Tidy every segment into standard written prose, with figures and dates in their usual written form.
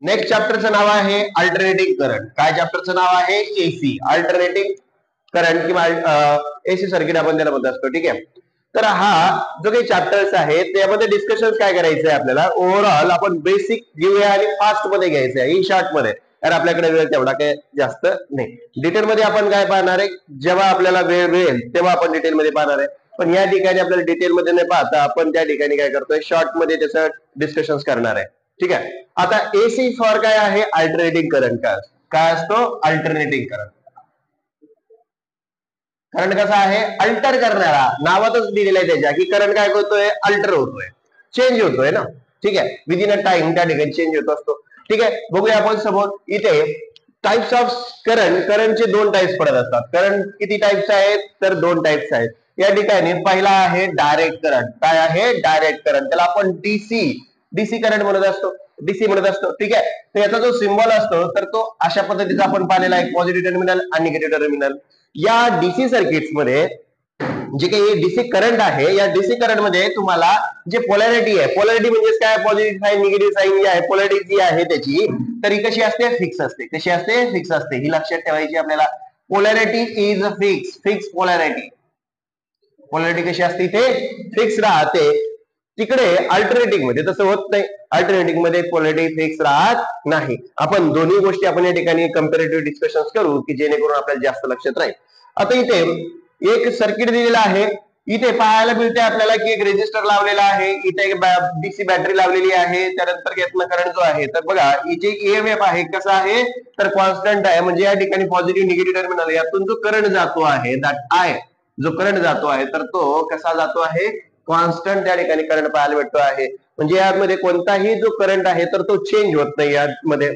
Next चॅप्टरचं नाव आहे alternating current. काय चॅप्टरचं नाव आहे? एसी, अल्टरनेटिंग करंट किंवा एसी सर्किट आपण त्याला म्हणत असतो. ठीक आहे. तर हा जो काही चॅप्टर्स आहे त्यामध्ये डिस्कशन काय करायचं आहे आपल्याला, ओव्हरऑल आपण बेसिक घेऊया आणि फास्ट मध्ये घ्यायचं आहे, इन शॉर्ट मध्ये, कारण आपल्याकडे वेळ तेवढा काही जास्त नाही. डिटेल मध्ये आपण काय पाहणार आहे, जेव्हा आपल्याला वेळ मिळेल तेव्हा आपण डिटेल मध्ये पाहणार आहे. पण या ठिकाणी आपल्याला डिटेल मध्ये नाही पाहता आपण त्या ठिकाणी काय करतोय, शॉर्ट मध्ये त्याचं डिस्कशन करणार आहे. ठीक आहे. आता एसी फॉर काय आहे? Alternating current. काय असतो? Alternating current. करंट कसा आहे? अल्टर करणारा, नावातच दिलेलं आहे त्याच्या की करंट काय होतोय? अल्टर होतोय, चेंज होतोय ना. ठीक आहे. विदिन अ टाइम त्या ठिकाणी चेंज होत असतो. ठीक आहे. बघूया आपण समोर इथे टाइप्स ऑफ करंट. करंटचे दोन टाइप्स पडत असतात. करंट किती टाइप्स आहेत? तर दोन टाइप्स आहेत. या ठिकाणी पहिला आहे डायरेक्ट करंट. काय आहे? Direct current. त्याला आपण डीसी करंट म्हणत असतो, डीसी म्हणत असतो. ठीक आहे. तर याचा जो सिम्बॉल असतो तर तो अशा पद्धतीचा आपण पाहिलेला आहे, पॉझिटिव्ह टर्मिनल आणि निगेटिव्ह टर्मिनल. या डीसी सर्किट्स मध्ये जे काही डीसी करंट आहे, या डीसी करंट मध्ये तुम्हाला जे पोलॅरिटी आहे, पोलॅरिटी म्हणजे काय? पॉझिटिव्ह साईन, निगेटिव्ह साईन जी आहे, पोलॅरिटी जी आहे त्याची, तर ही कशी असते? फिक्स असते. कशी असते? फिक्स असते. ही लक्षात ठेवायची आपल्याला. Polarity is fix, fix polarity. Polarity कशी असते? इथे फिक्स राहते. तिकडे अल्टरनेटिंग मध्ये तसं होत नाही. अल्टरनेटिंग मध्ये पोलॅरिटी फिक्स राहत नाही. आपण दोन्ही गोष्टी आपण या ठिकाणी कंपॅरेटिव्ह डिस्कशन करू की जेणेकरून आपल्याला जास्त लक्षात राहील. आता इथे एक सर्किट दिलेलं आहे. इथे पाहायला मिळते आपल्याला की एक रेजिस्टर लावलेला आहे, इथे एक डीसी बॅटरी लावलेली आहे. त्यानंतर यातनं करंट जो आहे, तर बघा इथे ईएमएफ आहे. कसा आहे? तर कॉन्स्टंट आहे. म्हणजे या ठिकाणी पॉझिटिव्ह निगेटिव्ह टर्मिनल यातून जो करंट जातो आहे, दॅट आय जो करंट जातो आहे, तर तो कसा जातो आहे? कॉन्स्टंट त्या ठिकाणी करंट पाहायला भेटतो आहे. म्हणजे यामध्ये कोणताही जो करंट आहे तर तो चेंज होत नाही यामध्ये,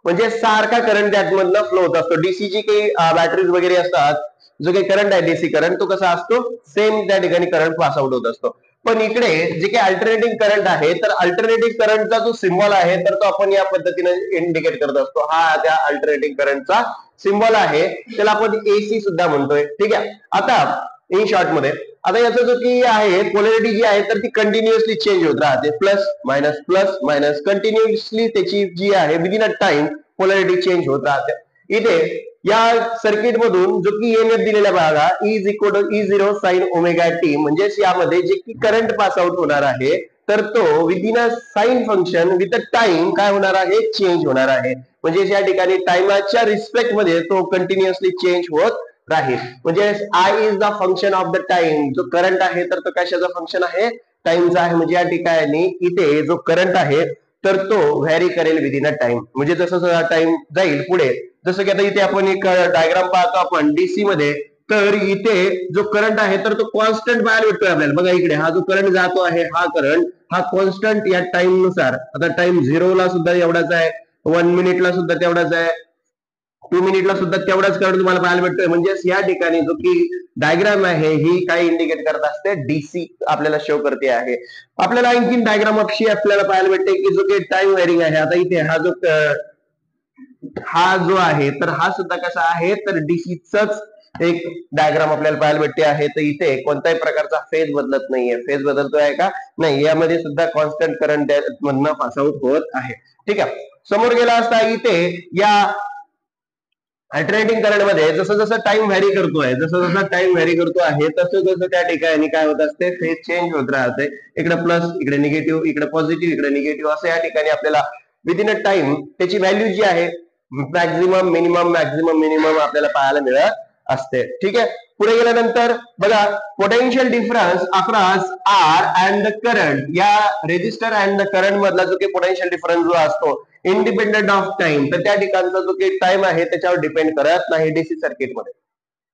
म्हणजे सारखा करंट त्यामधनं फ्लो होत असतो. डीसी जी काही बॅटरीज वगैरे असतात, जो काही करंट आहे डीसी करंट, तो कसा असतो? सेम त्या ठिकाणी करंट पास आउट होत असतो. पण इकडे जे काही अल्टरनेटिंग करंट आहे, तर अल्टरनेटिंग करंटचा जो सिम्बॉल आहे तर तो आपण या पद्धतीने इंडिकेट करत असतो. हा त्या अल्टरनेटिंग करंटचा सिम्बॉल आहे, त्याला आपण एसी सुद्धा म्हणतोय. ठीक आहे. आता इन शॉर्ट मध्ये आता याचा जो की आहे पोलॅरिटी जी आहे तर ती कंटिन्युअसली चेंज होत राहते. प्लस मायनस कंटिन्युअसली त्याची जी आहे within a time polarity change होत राहते. इथे या सर्किट मधून जो की ईएमएफ दिलेला बघा, is equal to E0 sine omega t, म्हणजे यामध्ये जे की करंट पास आउट होणार आहे तर तो within a sine function with a time काय होणार आहे? चेंज होणार आहे. म्हणजे या ठिकाणी टाइमाच्या रिस्पेक्ट मध्ये तो कंटिन्युअसली चेंज होत राहील. म्हणजे I is the function of the time. जो करंट आहे तर तो कशाचा फंक्शन आहे? टाइमचा आहे. म्हणजे या ठिकाणी इथे जो करंट आहे तर तो व्हॅरी करेल विदिन अ टाइम. म्हणजे जसं टाइम जाईल पुढे, जसं की आता इथे आपण एक डायग्राम पाहतो आपण डीसी मध्ये, तर इथे जो करंट आहे तर तो कॉन्स्टंट पाहायला भेटतोय आपल्याला. बघा इकडे हा जो करंट जातो आहे, हा करंट हा कॉन्स्टंट या टाइम नुसार, आता टाइम 0 ला सुद्धा एवढाच आहे, 1 मिनिटला सुद्धा तेवढाच आहे, 2 मिनिटला सुद्धा तेवढाच करंट तुम्हाला पाहायला भेटतोय. म्हणजे या ठिकाणी जो की डायग्राम आहे ही काय इंडिकेट करत असते? डीसी आपल्याला शो करते आहे. आपल्याला आणखी डायग्राम अशी आपल्याला पाहायला भेटते की जो की टाइम वेरिंग आहे. आता इथे हा जो आहे तर हा सुद्धा कसा आहे? तर डीसीचाच एक डायग्राम आपल्याला पाहायला भेटते आहे. तर इथे कोणत्याही प्रकारचा फेज बदलत नाहीये. फेज बदलतोय का? नाही. यामध्ये सुद्धा कॉन्स्टंट करंट मधनं पास आउट होत आहे. ठीक आहे. समोर गेला असता इथे या अल्टरनेटिंग करंट मध्ये जसं जसं टाइम व्हॅरी करतोय, जसं जसं टाइम व्हॅरी करतो आहे तसं तसं त्या ठिकाणी काय होत असते? फेज चेंज होत राहते. इकडे प्लस, इकडे निगेटिव्ह, इकडे पॉझिटिव्ह, इकडे निगेटिव्ह, असं या ठिकाणी आपल्याला विदिन अ टाइम त्याची व्हॅल्यू जी आहे मॅक्झिमम मिनिमम आपल्याला पाहायला मिळत असते. ठीक आहे. पुढे गेल्यानंतर बघा potential difference across R and the current. या रेजिस्टर अँड द करंट मधला जो काही पोटेन्शियल डिफरन्स जो असतो इंडिपेंडेंट ऑफ टाइम, तर त्या ठिकाणचा जो काही टाइम आहे त्याच्यावर डिपेंड करत नाही डीसी सर्किट मध्ये.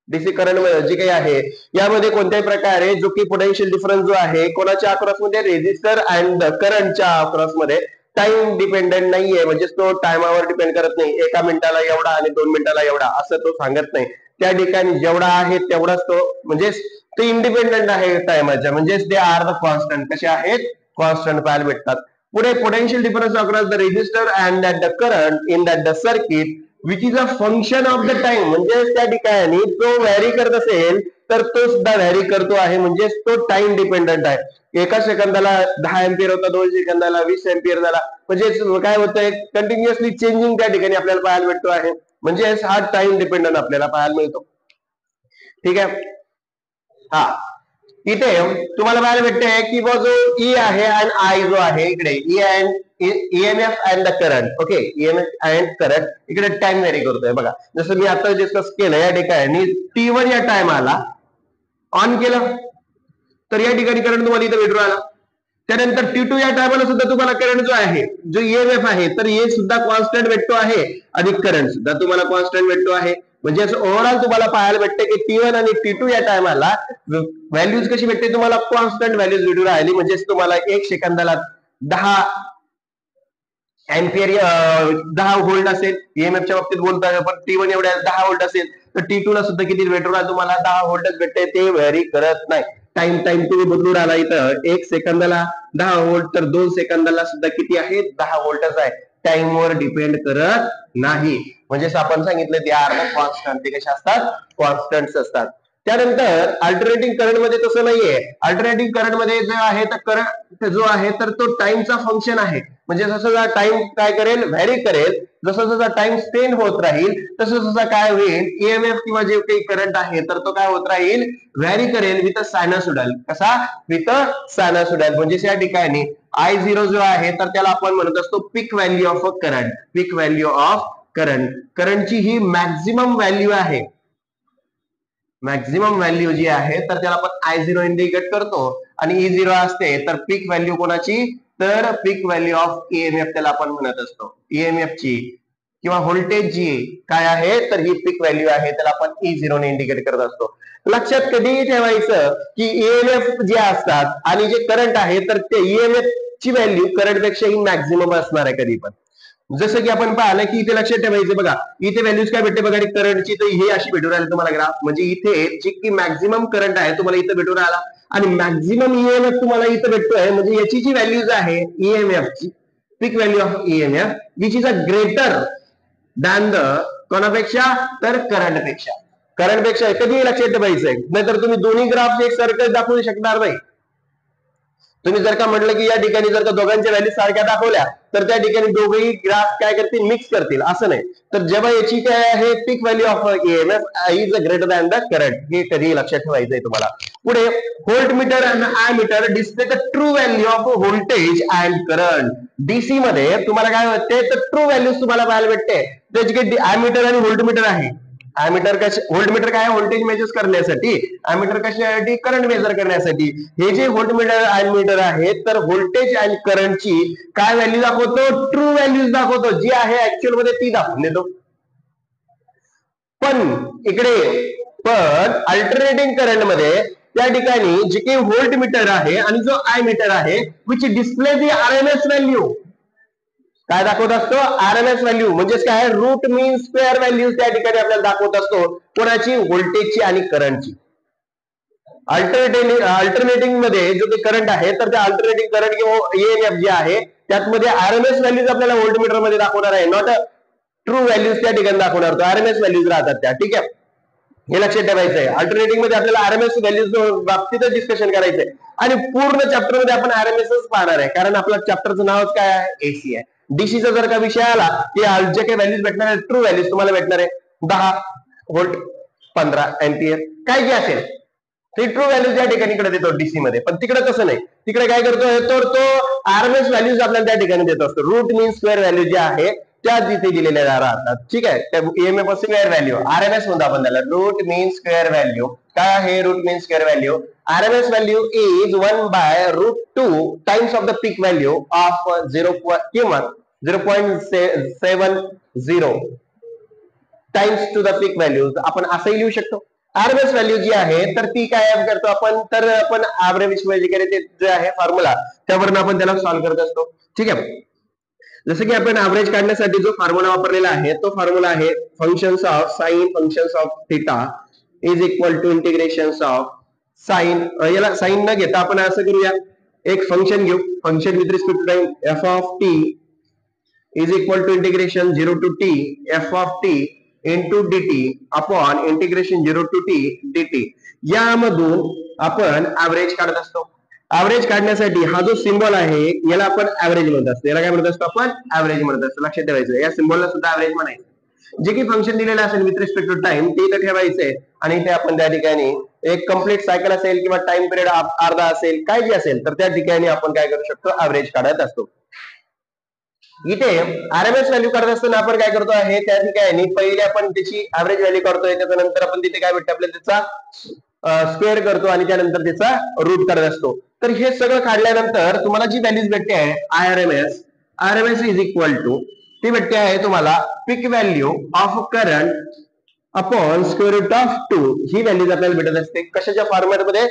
डीसी करंट जे काही आहे यामध्ये कोणत्याही प्रकारे जो की पोटेन्शियल डिफरन्स जो आहे कोणाच्या अक्रॉस मध्ये? रेजिस्टर अँड करंटच्या अक्रॉस मध्ये टाइम डिपेंडेंट नाहीये. म्हणजे तो टायमावर डिपेंड करत नाही. 1 मिनिटाला एवढा आणि 2 मिनिटाला एवढा असं तो सांगत नाही. त्या ठिकाणी जेवढा आहे तेवढाच तो, म्हणजे ते इंडिपेंडेंट आहे टायमाच्या, म्हणजे दे आर द कॉन्स्टंट. कसे आहेत? कॉन्स्टंट पाहायला भेटतात. पुढे potential difference across the resistor and the current in the circuit which is a function of the time. म्हणजे त्या ठिकाणी तो व्हॅरी करत असेल तर तो सुद्धा व्हॅरी करतो आहे, म्हणजे तो टाइम डिपेंडंट आहे. एका सेकंदाला 10 एम्पियर होता, 2 सेकंदाला 20 एम्पियर झाला, म्हणजे काय होतंय कंटिन्युअसली चेंजिंग त्या ठिकाणी आपल्याला पाहायला भेटतो आहे, म्हणजे हा टाइम डिपेंडंट आपल्याला पाहायला मिळतो. ठीक आहे. हा इथे तुम्हाला पाहायला भेटते की जो ई आहे आणि आय जो आहे इकडे E and EMF and the current. Okay, EMF and current इकडे टाइम व्हेरी करतोय बघा. जसं मी आता डिस्कस केलं, या ठिकाणी T1 या टायमाला ऑन केलं तर या ठिकाणी करंट तुम्हाला इथं भेटून आला. त्यानंतर T2 या टायमाला सुद्धा तुम्हाला करंट जो आहे, जो ईएमएफ आहे, तर हे सुद्धा कॉन्स्टंट भेटतो आहे आणि करंट सुद्धा तुम्हाला कॉन्स्टंट भेटतो आहे. म्हणजे ओव्हरऑल तुम्हाला पाहायला भेटते की T1 आणि T2 या टायमाला व्हॅल्यूज कशी भेटते, तुम्हाला कॉन्स्टंट व्हॅल्यूज भेटून राहिली. म्हणजे तुम्हाला 1 सेकंदाला 10 एम्पियर 10 व्होल्ट असेल, ईएमएफच्या बाबतीत बोलतोय आपण, T1 एवढ्या 10 व्होल्ट असेल तर T2 ला सुद्धा किती भेटून राहिला तुम्हाला, 10 व्होल्टच भेटते. ते व्हॅरी करत नाही. टाइम तुम्ही बदलून राहिला इथं, 1 सेकंदाला 10 व्होल्ट तर 2 सेकंदाला सुद्धा किती आहे, 10 व्होल्टच आहे. टाइम वर डिपेंड करत नाही. म्हणजे आपण सांगितलं ते आर कॉन्स्टंट, ते कसे असतात, कॉन्स्टंट्स असतात. त्यानंतर अल्टरनेटिंग करंट मध्ये तसं नाहीये. अल्टरनेटिंग करंट मध्ये जो आहे तर करंट जो आहे तर तो टाइमचा फंक्शन आहे. म्हणजे जसं टाइम काय करेल, व्हॅरी करेल, जसं जसं टाइम स्पेंड होत राहील तसं जसं काय होईल, ईएमएफ किंवा जे काही करंट आहे तर तो काय होत राहील, व्हॅरी करेल विथ सायनोसॉइडल. कसा, विथ सायनोसॉइडल. म्हणजे या ठिकाणी I0 जो आहे तर त्याला आपण म्हणत असतो peak value of a current. Peak value of current, करंटची ही मॅक्झिमम व्हॅल्यू आहे. मॅक्झिमम व्हॅल्यू जी आहे तर त्याला आपण I0 इंडिकेट करतो आणि E0 असते तर पीक व्हॅल्यू कोणाची, तर पीक व्हॅल्यू ऑफ ईएमएफ त्याला आपण म्हणत असतो. ईएमएफ ची किंवा व्होल्टेज जी काय आहे तर ही पीक व्हॅल्यू आहे, त्याला आपण E0 ने इंडिकेट करत असतो. लक्षात कधीही ठेवायचं की ईएमएफ जे असतात आणि जे करंट आहे तर ते ईएमएफ ची व्हॅल्यू करंट पेक्षा ही मॅक्झिमम असणार आहे कधी पण. जसं की आपण पाहिलं की इथे लक्षात ठेवायचं बघा, इथे व्हॅल्यूज काय भेटते बघा, करंटची तर हे अशी भेटून राहिली तुम्हाला ग्राफ. म्हणजे इथे जी की मॅक्झिमम करंट आहे तुम्हाला इथं भेटून राहिला आणि मॅक्झिमम ईएमएफ तुम्हाला इथं भेटतोय. म्हणजे याची जी व्हॅल्यूज आहे ईएमएफ ची, peak value of EMF which is a greater than the कोणापेक्षा, तर करंट पेक्षा. करंट पेक्षा कधी लक्षात ठेवायचंय, नाहीतर तुम्ही दोन्ही ग्राफ एक सारखं दाखवू शकणार नाही. तुम्ही जर का म्हटलं की या ठिकाणी जर का दोघांच्या व्हॅल्यू सारख्या दाखवल्या तर त्या ठिकाणी दोघेही ग्राफ काय करतील, मिक्स करतील, असं नाही. तर जेव्हा याची काय आहे, peak value of EMF is greater than the current, हे कधी लक्षात ठेवायचंय तुम्हाला. पुढे व्होल्ट मीटर आणि I metre display the true value of voltage and current. DC मध्ये तुम्हाला काय होते, तर ट्रू व्हॅल्यूज तुम्हाला पाहायला भेटते. त्याची काही आय मीटर आणि व्होल्ट मीटर आहे. ॲमीटर कसे, व्होल्टमीटर काय, व्होल्टेज मेजर करण्यासाठी, ॲमीटर कशासाठी, करंट मेजर करण्यासाठी. हे जे व्होल्टमीटर ॲमीटर आहे तर व्होल्टेज आणि करंटची काय व्हॅल्यू दाखवतो, ट्रू व्हॅल्यूज दाखवतो, जी आहे ऍक्च्युअल मध्ये ती दाखवून देतो. पण अल्टरनेटिंग करंट मध्ये त्या ठिकाणी जे काही व्होल्टमीटर आहे आणि जो आय मीटर आहे which display the RMS value, काय दाखवत असतो, आरएमएस व्हॅल्यू. म्हणजेच काय, रूट मीन स्क्वेअर व्हॅल्यू त्या ठिकाणी आपल्याला दाखवत असतो. कोणाची, व्होल्टेजची आणि करंटची. अल्टरनेटिंग मध्ये जो काही करंट आहे तर त्या अल्टरनेटिंग करंट किंवा ईएमएफ जे आहे त्यामध्ये आरएमएस व्हॅल्यूज आपल्याला व्होल्टमीटर मध्ये दाखवणार आहे, नॉट ट्रू व्हॅल्यूज त्या ठिकाणी दाखवणार, तो आरएमएस व्हॅल्यूज राहतात त्या. ठीक आहे, हे लक्षात ठेवायचं आहे. अल्टरनेटिंग मध्ये आपल्याला आरएमएस व्हॅल्यूज बाबतीतच डिस्कशन करायचंय आणि पूर्ण चॅप्टर मध्ये आपण आरएमएसच पाहणार आहे, कारण आपल्या चॅप्टरचं नावच काय आहे, एसी आहे. डीसीचा जर का विषय आला की जे काही व्हॅल्यूज भेटणार आहे, ट्रू व्हॅल्यूज तुम्हाला भेटणार आहे 10 व्होल्ट 15 एम्पियर काय जे असेल ते ट्रू व्हॅल्यूज या ठिकाणी इकडे देतो डीसी मध्ये. पण तिकडे तसं नाही, तिकडे काय करतोय तर तो आरएमएस व्हॅल्यूज आपल्याला त्या ठिकाणी देत असतो. रूट मीन स्क्वेअर व्हॅल्यू जे आहे त्या तिथे दिलेल्या राहतात. ठीक आहे, त्या ईएमएफ स्क्वेअर व्हॅल्यू आरएमएस म्हणतो आपण त्याला, रूट मीन स्क्वेअर व्हॅल्यू. काय आहे root mean square value, RMS value is 1/√2 times of the peak value of 0 किंवा 0.70 times to the peak values. आपण असंही लिहू शकतो. आरएमएस व्हॅल्यू जी आहे तर ती काय करतो आपण, तर आपण ऍव्हरेज जे आहे फॉर्म्युला त्यावरून आपण त्याला सॉल्व्ह करत असतो. ठीक आहे, जसं की आपण ऍव्हरेज काढण्यासाठी जो फॉर्म्युला वापरलेला आहे तो फॉर्म्युला आहे functions of sine functions of theta is equal to integrations of sine. याला साइन न घेता आपण असं करूया, एक फंक्शन घेऊ, function with respect to time f of t is equal to integration 0 to t f of t into dt upon integration 0 to t dt, यामधून आपण ऍव्हरेज काढत असतो. ऍव्हरेज काढण्यासाठी हा जो सिम्बॉल आहे याला आपण ऍव्हरेज म्हणत असतो. याला काय म्हणत असतो आपण? ऍव्हरेज म्हणत असतो. लक्षात ठेवायचं, या सिम्बॉलला सुद्धा ऍव्हरेज म्हणायचं. जे काही फंक्शन दिलेलं असेल विथ रिस्पेक्ट टू टाइम ते इथं ठेवायचंय आणि ते आपण त्या ठिकाणी एक कम्प्लीट सायकल असेल किंवा टाइम पिरियड अर्धा असेल काय जे असेल तर त्या ठिकाणी आपण काय करू शकतो? ऍव्हरेज काढत असतो. इथे आरएमएस व्हॅल्यू काढत असताना आपण काय करतो आहे त्या ठिकाणी पहिले आपण त्याची ऍव्हरेज व्हॅल्यू काढतोय, त्याच्यानंतर आपण तिथे काय भेटतं आपल्याला त्याचा स्क्वेअर करतो आणि त्यानंतर त्याचा रूट काढत असतो. तर हे सगळं काढल्यानंतर तुम्हाला जी व्हॅल्यूज भेटते आहे आरएमएस इज इक्वल टू ती भेटते आहे तुम्हाला peak value of current upon square root of 2 ही व्हॅल्यूज आपल्याला भेटत असते. कशाच्या फॉर्मॅटमध्ये?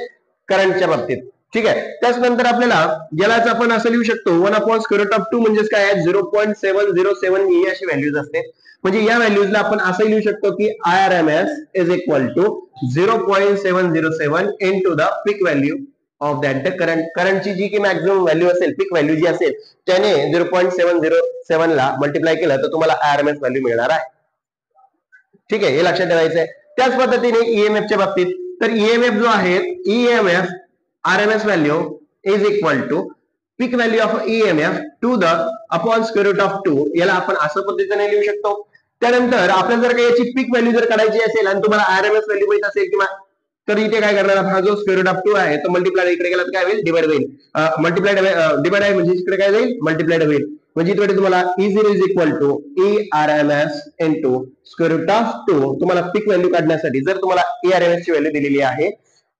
करंटच्या बाबतीत. ठीक आहे. त्याच्यानंतर आपल्याला यालाच आपण असं लिहू शकतो 1 अपॉन स्क्वेअर रूट ऑफ 2 म्हणजेच काय आहे 0.707 ही अशी व्हॅल्यूज असते. म्हणजे या व्हॅल्यूजला आपण असं लिहू शकतो की RMS is equal to 0.707 into the peak value of that करंटची जी की मॅक्झिमम व्हॅल्यू असेल, पीक व्हॅल्यू जी असेल त्याने 0.707 ला मल्टिप्लाय केलं तर तुम्हाला आरएमएस व्हॅल्यू मिळणार आहे. ठीक आहे, हे लक्षात ठेवायचं आहे. त्याच पद्धतीने ईएमएफच्या बाबतीत तर ईएमएफ जो आहे EMF RMS value is equal to peak value of EMF to the upon square root of 2 याला आपण असं पद्धतीने लिहू शकतो. त्यानंतर आपल्याला जर काही याची पीक व्हॅल्यू जर काढायची असेल आणि तुम्हाला आरएमएस व्हॅल्यू माहित असेल किंवा तर इथे काय करणार हा जो स्क्वेअर रूट ऑफ 2 आहे तो मल्टिप्लाय इकडे गेला तर काय होईल? डिवाइड होईल. मल्टिप्लाइड डिवाइड आहे म्हणजे इकडे काय जाईल? मल्टिप्लाइड होईल. म्हणजे इथे तुम्हाला E0 is equal to ERMS into square root of 2 तुम्हाला पीक व्हॅल्यू काढण्यासाठी जर तुम्हाला ERMS ची व्हॅल्यू दिलेली आहे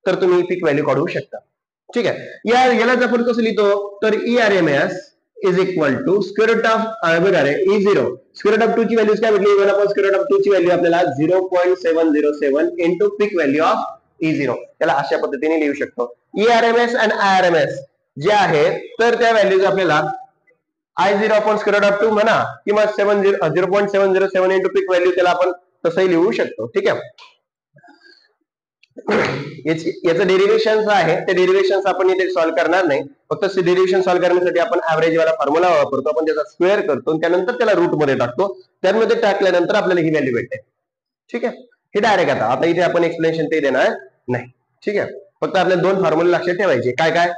तर तुम्ही पीक व्हॅल्यू काढू शकता. ठीक आहे. यालाच आपण कसं लिहितो तर ERMS is equal to square root of बघा रे E0 स्क्वेअर रूट ऑफ 2 ची व्हॅल्यू काय भेटली? 1 अपॉन स्क्वेअर रूट ऑफ 2 ची व्हॅल्यू आपल्याला 0.707 into peak value of E0 त्याला अशा पद्धतीने लिहू शकतो. ERMS आणि IRMS जे आहे तर त्या व्हॅल्यूज आपल्याला I0 upon square root of 2 म्हणा किंवा 0.707 इनटू पीक व्हॅल्यू त्याला आपण तसंही लिहू शकतो. ठीक आहे. याचं डेरिव्हेशन आहे ते डेरिव्हेशन आपण इथे सॉल्व्ह करणार नाही. फक्त डेरिव्हेशन सॉल्व्ह करण्यासाठी आपण ऍव्हरेज वाला फॉर्म्युला वापरतो. आपण त्याचा स्क्वेअर करतो आणि त्यानंतर त्याला रूट मध्ये टाकतो. त्यामध्ये टाकल्यानंतर आपल्याला ही व्हॅल्यू भेटते. ठीक आहे. हे डायरेक्ट आता इथे आपण एक्सप्लेनेशन ते देणार नाही. ठीक आहे. फक्त आपल्याला दोन फॉर्म्युले लक्षात ठेवायचे. काय काय?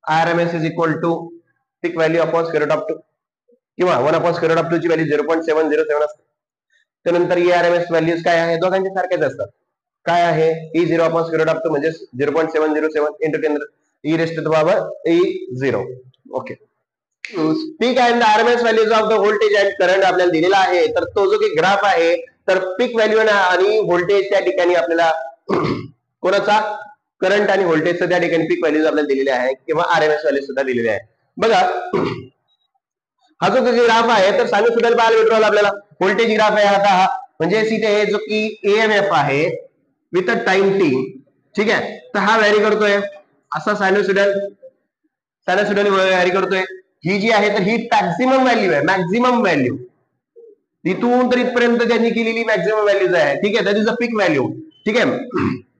RMS is equal to peak value upon square root of 2 किंवा 1 अपॉन स्क्वेअर रूट ऑफ 2 ची व्हॅल्यू 0.707 असते. त्यानंतर ERMS व्हॅल्यूज काय आहे? दोघांचे सारखेच असतात. काय आहे? E0 upon square root of 2 म्हणजे 0.707 into 10 e raised to the power E0. Okay. Peak and RMS values of the voltage and current आपल्याला दिलेला आहे. तर तो जो की ग्राफ आहे तर पीक व्हॅल्यू आणि व्होल्टेज त्या ठिकाणी आपल्याला कोणाचा? करंट आणि व्होल्टेजचा त्या ठिकाणी पीक व्हॅल्यूज आपल्याला दिलेले आहे किंवा आरएमएस व्हॅल्यू सुद्धा दिलेले आहे. बघा हा जो ग्राफ आहे तर सायनुसॉइडल पाहायला भेटतो आपल्याला. व्होल्टेज ग्राफ आहे आता हा म्हणजे इथे जो की EMF आहे विथ टाइम टी. ठीक आहे. तर हा व्हॅरी करतोय असा सायनुसॉइडल व्हॅरी करतोय. ही जी आहे तर ही मॅक्झिमम व्हॅल्यू आहे. मॅक्झिमम व्हॅल्यू इथून तर इथपर्यंत त्यांनी केलेली मॅक्झिमम व्हॅल्यूज आहे. ठीक आहे. That is a peak value. ठीक आहे.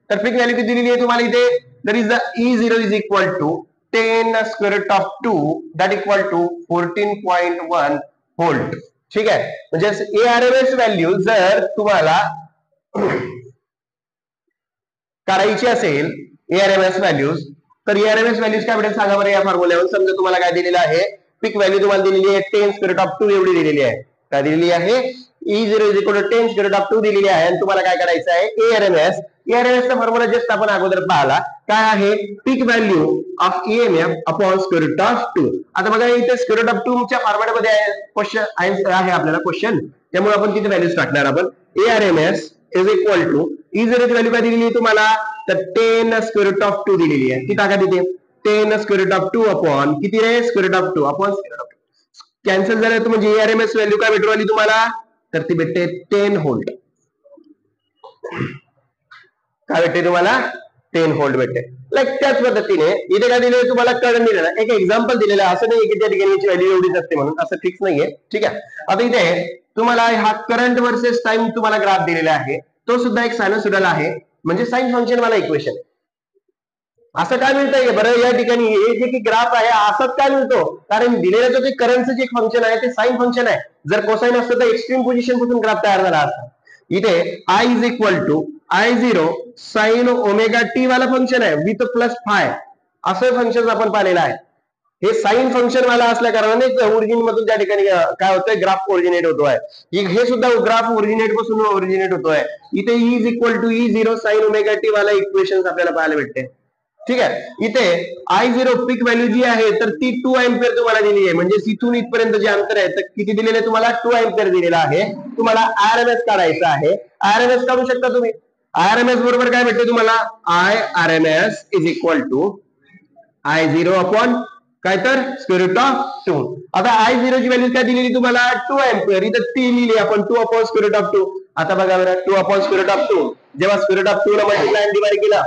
तर पीक व्हॅल्यू किती दिलेली आहे तुम्हाला इथे? That is the E0 is equal to 10 square root of 2 that equal to 14.1 volt. ठीक आहे. म्हणजे ARMS व्हॅल्यू जर तुम्हाला काढायची असेल ARMS व्हॅल्यूज तर ARMS व्हॅल्यूज काय भेटेल सांगा बरं या फॉर्म्युल्यावर. समजा तुम्हाला काय दिलेलं आहे? पीक व्हॅल्यू तुम्हाला दिलेली आहे 10 स्क्वेअर रूट ऑफ 2 एवढी दिलेली आहे. काय दिलेली आहे? E0 is equal to 10 square root of 2 दिलेली आहे आणि तुम्हाला काय करायचं आहे? ARMS चा फॉर्म्युला जस्ट आपण अगोदर पाहिला. काय आहे? Peak value of EMF upon square root of 2. आता बघा इथे स्क्वेअर रूट ऑफ 2 च्या फॉर्मॅट मध्ये आहे. क्वेश्चन आहे आपल्याला क्वेश्चन, त्यामुळे आपण तिथे व्हॅल्यूज टाकणार. आपण ARMS is equal to E0 ची व्हॅल्यू काय दिलेली आहे तुम्हाला? तर 10 स्क्वेअर रूट ऑफ 2 दिलेली आहे. ती टाका तिथे 10 स्क्वेअर रूट ऑफ 2 अपॉन किती रे? Square root of 2 upon square root of 2 cancel झालं तर म्हणजे ARMS व्हॅल्यू काय भेटू आली तुम्हाला? तर ती भेटते 10 व्होल्ट. काय भेटते तुम्हाला? 10 व्होल्ट भेटते. लाईक त्याच पद्धतीने इथे काय दिले तुम्हाला? करंट दिलेला. एक एक्झाम्पल दिलेलं आहे. असं नाही की त्या ठिकाणी व्हॅल्यू एवढीच असते म्हणून असं फिक्स नाहीये. ठीक आहे. आता इथे तुम्हाला हा करंट वर्सेस टाइम तुम्हाला ग्राफ दिलेला आहे. तो सुद्धा एक सायनुसॉइडल आहे म्हणजे साइन फंक्शन वाला इक्वेशन. असं काय मिळतंय बरं या ठिकाणी? हे जे की ग्राफ आहे असंच काय मिळतो? कारण दिलेलं जो करंटचं जे फंक्शन आहे ते साइन फंक्शन आहे. जर कोसाइन असतं तर एक्स्ट्रीम पोझिशन पासून ग्राफ तयार झाला असता. इथे I is equal to I0 sine omega t वाला फंक्शन आहे विथ प्लस फाय, असं फंक्शन आपण पाहिलेलं आहे. हे साइन फंक्शन वाला असल्या कारणाने ओरिजिन मधून त्या ठिकाणी काय होतंय? ग्राफ ओरिजिनेट होतोय. हे सुद्धा ग्राफ ओरिजिनेट पासून ओरिजिनेट होतोय. इथे E is equal to E0 sine omega t वाला इक्वेशन आपल्याला पाहायला भेटते. ठीक आहे. इथे I0 पीक व्हॅल्यू जी आहे तर ती 2 अँपियर तुम्हाला दिली आहे. म्हणजे इथून इथपर्यंत जे अंतर आहे तर किती दिलेलं आहे तुम्हाला? 2 अँपियर दिलेला आहे. तुम्हाला RMS काढायचं आहे. RMS काढू शकता तुम्ही. RMS बरोबर काय भेटते तुम्हाला? IRMS is equal to I0 upon काय तर स्क्वेअर रूट ऑफ 2. आता I0 ची व्हॅल्यू काय दिलेली तुम्हाला? 2 अँपियर. इथं 3 लिहिली आपण 2 अपॉन स्क्वेअर रूट ऑफ 2. आता बघा बरं 2 अपॉन स्क्वेअर रूट ऑफ 2 जेव्हा स्क्वेअर रूट ऑफ 2 ला मल्टिप्लाय आणि डिवाइड केला,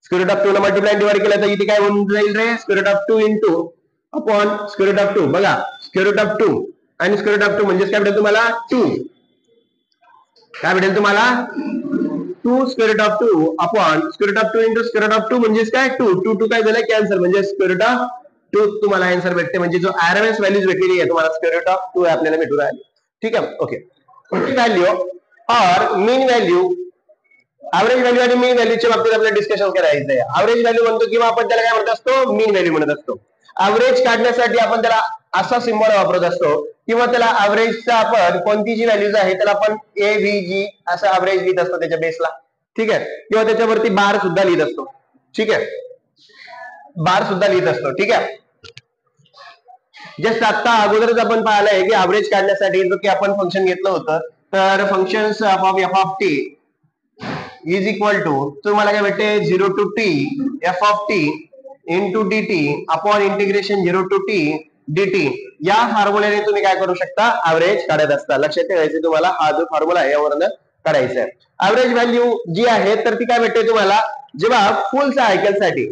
स्क्वेअर रूट ऑफ 2 ला मल्टिप्लाय डिवाइड केला तर इथे काय होऊन जाईल रे? Square root of 2 into upon square root of 2. बघा स्क्वेअर रूट ऑफ 2 आणि स्क्वेअर रूट ऑफ 2 म्हणजे काय भेटेल तुम्हाला? 2. काय भेटेल तुम्हाला? 2 square root of 2 upon square root of 2 into square root of 2 म्हणजे काय? 2 2 2 काय झालं? कॅन्सल. म्हणजे स्क्वेअर रूट ऑफ 2 तुम्हाला आन्सर भेटते. म्हणजे जो आरएमएस व्हॅल्यूज भेटलेली आहे तुम्हाला स्क्वेअर रूट ऑफ 2 आपल्याला भेटून राहिली. ठीक आहे. ओके. व्हॅल्यू और मीन व्हॅल्यू, ऍव्हरेज व्हॅल्यू आणि मीन व्हॅल्यूच्या बाबतीत आपल्याला डिस्कशन करायचं आहे. ऍव्हरेज व्हॅल्यू म्हणतो किंवा आपण त्याला काय म्हणत असतो? मीन व्हॅल्यू म्हणत असतो. ऍव्हरेज काढण्यासाठी आपण त्याला असा सिम्बॉल वापरत असतो किंवा त्याला ऍव्हरेजचा आपण कोणती जी व्हॅल्यूज आहे त्याला आपण AVG असं ऍव्हरेज लिहित असतो त्याच्या बेसला. ठीक आहे. किंवा त्याच्यावरती बार सुद्धा लिहित असतो. ठीक आहे. बार सुद्धा लिहित असतो. ठीक आहे. जस्ट आता अगोदरच आपण पाहिलं आहे की ऍव्हरेज काढण्यासाठी जो की आपण फंक्शन घेतलं होतं तर function f of t is equal to तुम्हाला काय भेटते? 0 to t f of t into dt upon integration 0 to t dt. या फॉर्म्युल्याने तुम्ही काय करू शकता? ऍव्हरेज काढत असता. लक्षात ठेवायचं तुम्हाला हा जो फॉर्म्युला आहे यावरून काढायचा आहे. ऍव्हरेज व्हॅल्यू जी आहे तर ती काय भेटते तुम्हाला? जेव्हा फुल सायकल साठी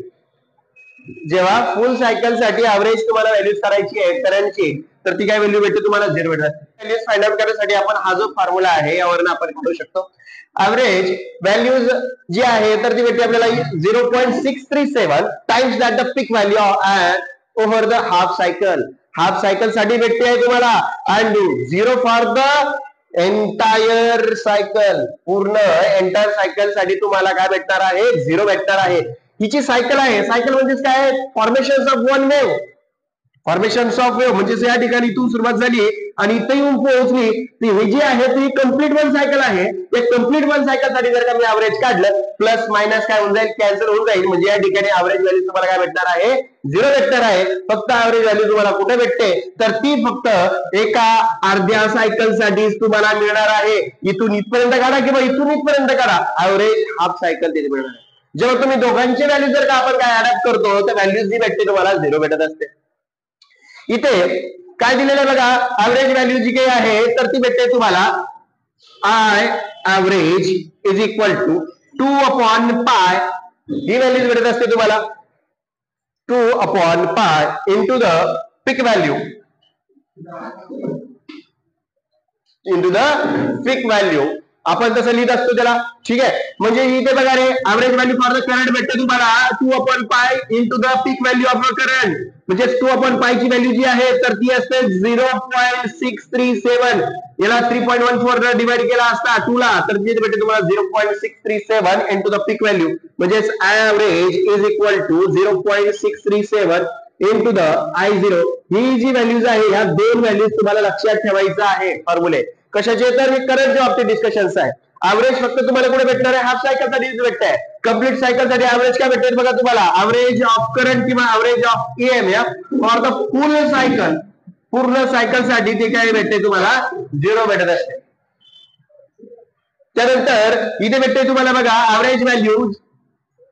ऍव्हरेज तुम्हाला व्हॅल्यूज करायची आहे करंटची तर ती काय व्हॅल्यू भेटते तुम्हाला? 0 भेटते. व्हॅल्यूज फाइंड आउट करण्यासाठी आपण हा जो फॉर्म्युला आहे यावरून आपण काढू शकतो. ऍव्हरेज व्हॅल्यूज जी आहे तर ती भेटते आपल्याला 0.637 times that the peak value over the half cycle. Half cycle साठी भेटते तुम्हाला and 0 for the entire cycle. पूर्ण एंटायर सायकल साठी तुम्हाला काय भेटणार आहे? 0 भेटणार आहे. हिची सायकल आहे. सायकल म्हणजे काय? Formation of one wave. Formation of wave म्हणजे या ठिकाणी इथून सुरुवात झाली आणि इथे येऊन पोहोचली. हे जी आहे ती कंप्लीट वन सायकल आहे. या कंप्लीट वन सायकल साठी जर का मी ऍव्हरेज काढलं प्लस मायनस काय होऊन जाईल? कॅन्सल होऊन जाईल. म्हणजे या ठिकाणी ऍव्हरेज व्हॅल्यू तुम्हाला काय भेटणार आहे? 0 भेटणार आहे. फक्त ऍव्हरेज व्हॅल्यू तुम्हाला कुठे भेटते? तर ती फक्त एका अर्ध्या सायकल साठी तुम्हाला मिळणार आहे. इथून इथपर्यंत काढा किंवा इथून इथपर्यंत काढा, ऍव्हरेज हाफ सायकल तिथे मिळणार आहे. जेव्हा तुम्ही दोघांची व्हॅल्यू जर का आपण काय अडॅप्ट करतो तर व्हॅल्यूज जी भेटते तुम्हाला 0 भेटत असते. इथे काय दिलेलं बघा? ऍव्हरेज व्हॅल्यू जी काही आहे तर ती भेटते तुम्हाला I average is equal to 2 upon pi. ही व्हॅल्यूज भेटत असते तुम्हाला 2 upon pi into the peak value आपण तसं लिहित असतो त्याला. ठीक आहे. म्हणजे इथे बघा रे average value for the current भेटते तुम्हाला 2 upon pi into the peak value of the current. म्हणजे 2 अपॉन पाय ची व्हॅल्यू जी आहे तर ती असते 0.637. याला 3.14 डिवाइड केला असता 2 ला तर तिथे भेटते तुम्हाला 0.637 इंटू द पीक व्हॅल्यू. म्हणजे average is equal to 0.637 into the I0. ही जी व्हॅल्यूज आहे ह्या दोन व्हॅल्यूज तुम्हाला लक्षात ठेवायचं आहे फॉर्म्युले. कशाचे? तर करंटच्या बाबतीत डिस्कशन्स आहे. ऍव्हरेज फक्त तुम्हाला कुठे भेटणार आहे? हाफ सायकल साठी भेटतंय. कंप्लीट सायकल साठी ऍव्हरेज काय भेटते बघा तुम्हाला? ऍव्हरेज ऑफ करंट किंवा average of EMF for the full cycle. पूर्ण सायकल साठी ते काय भेटते तुम्हाला? 0 भेटत असते. त्यानंतर इथे भेटते तुम्हाला बघा average value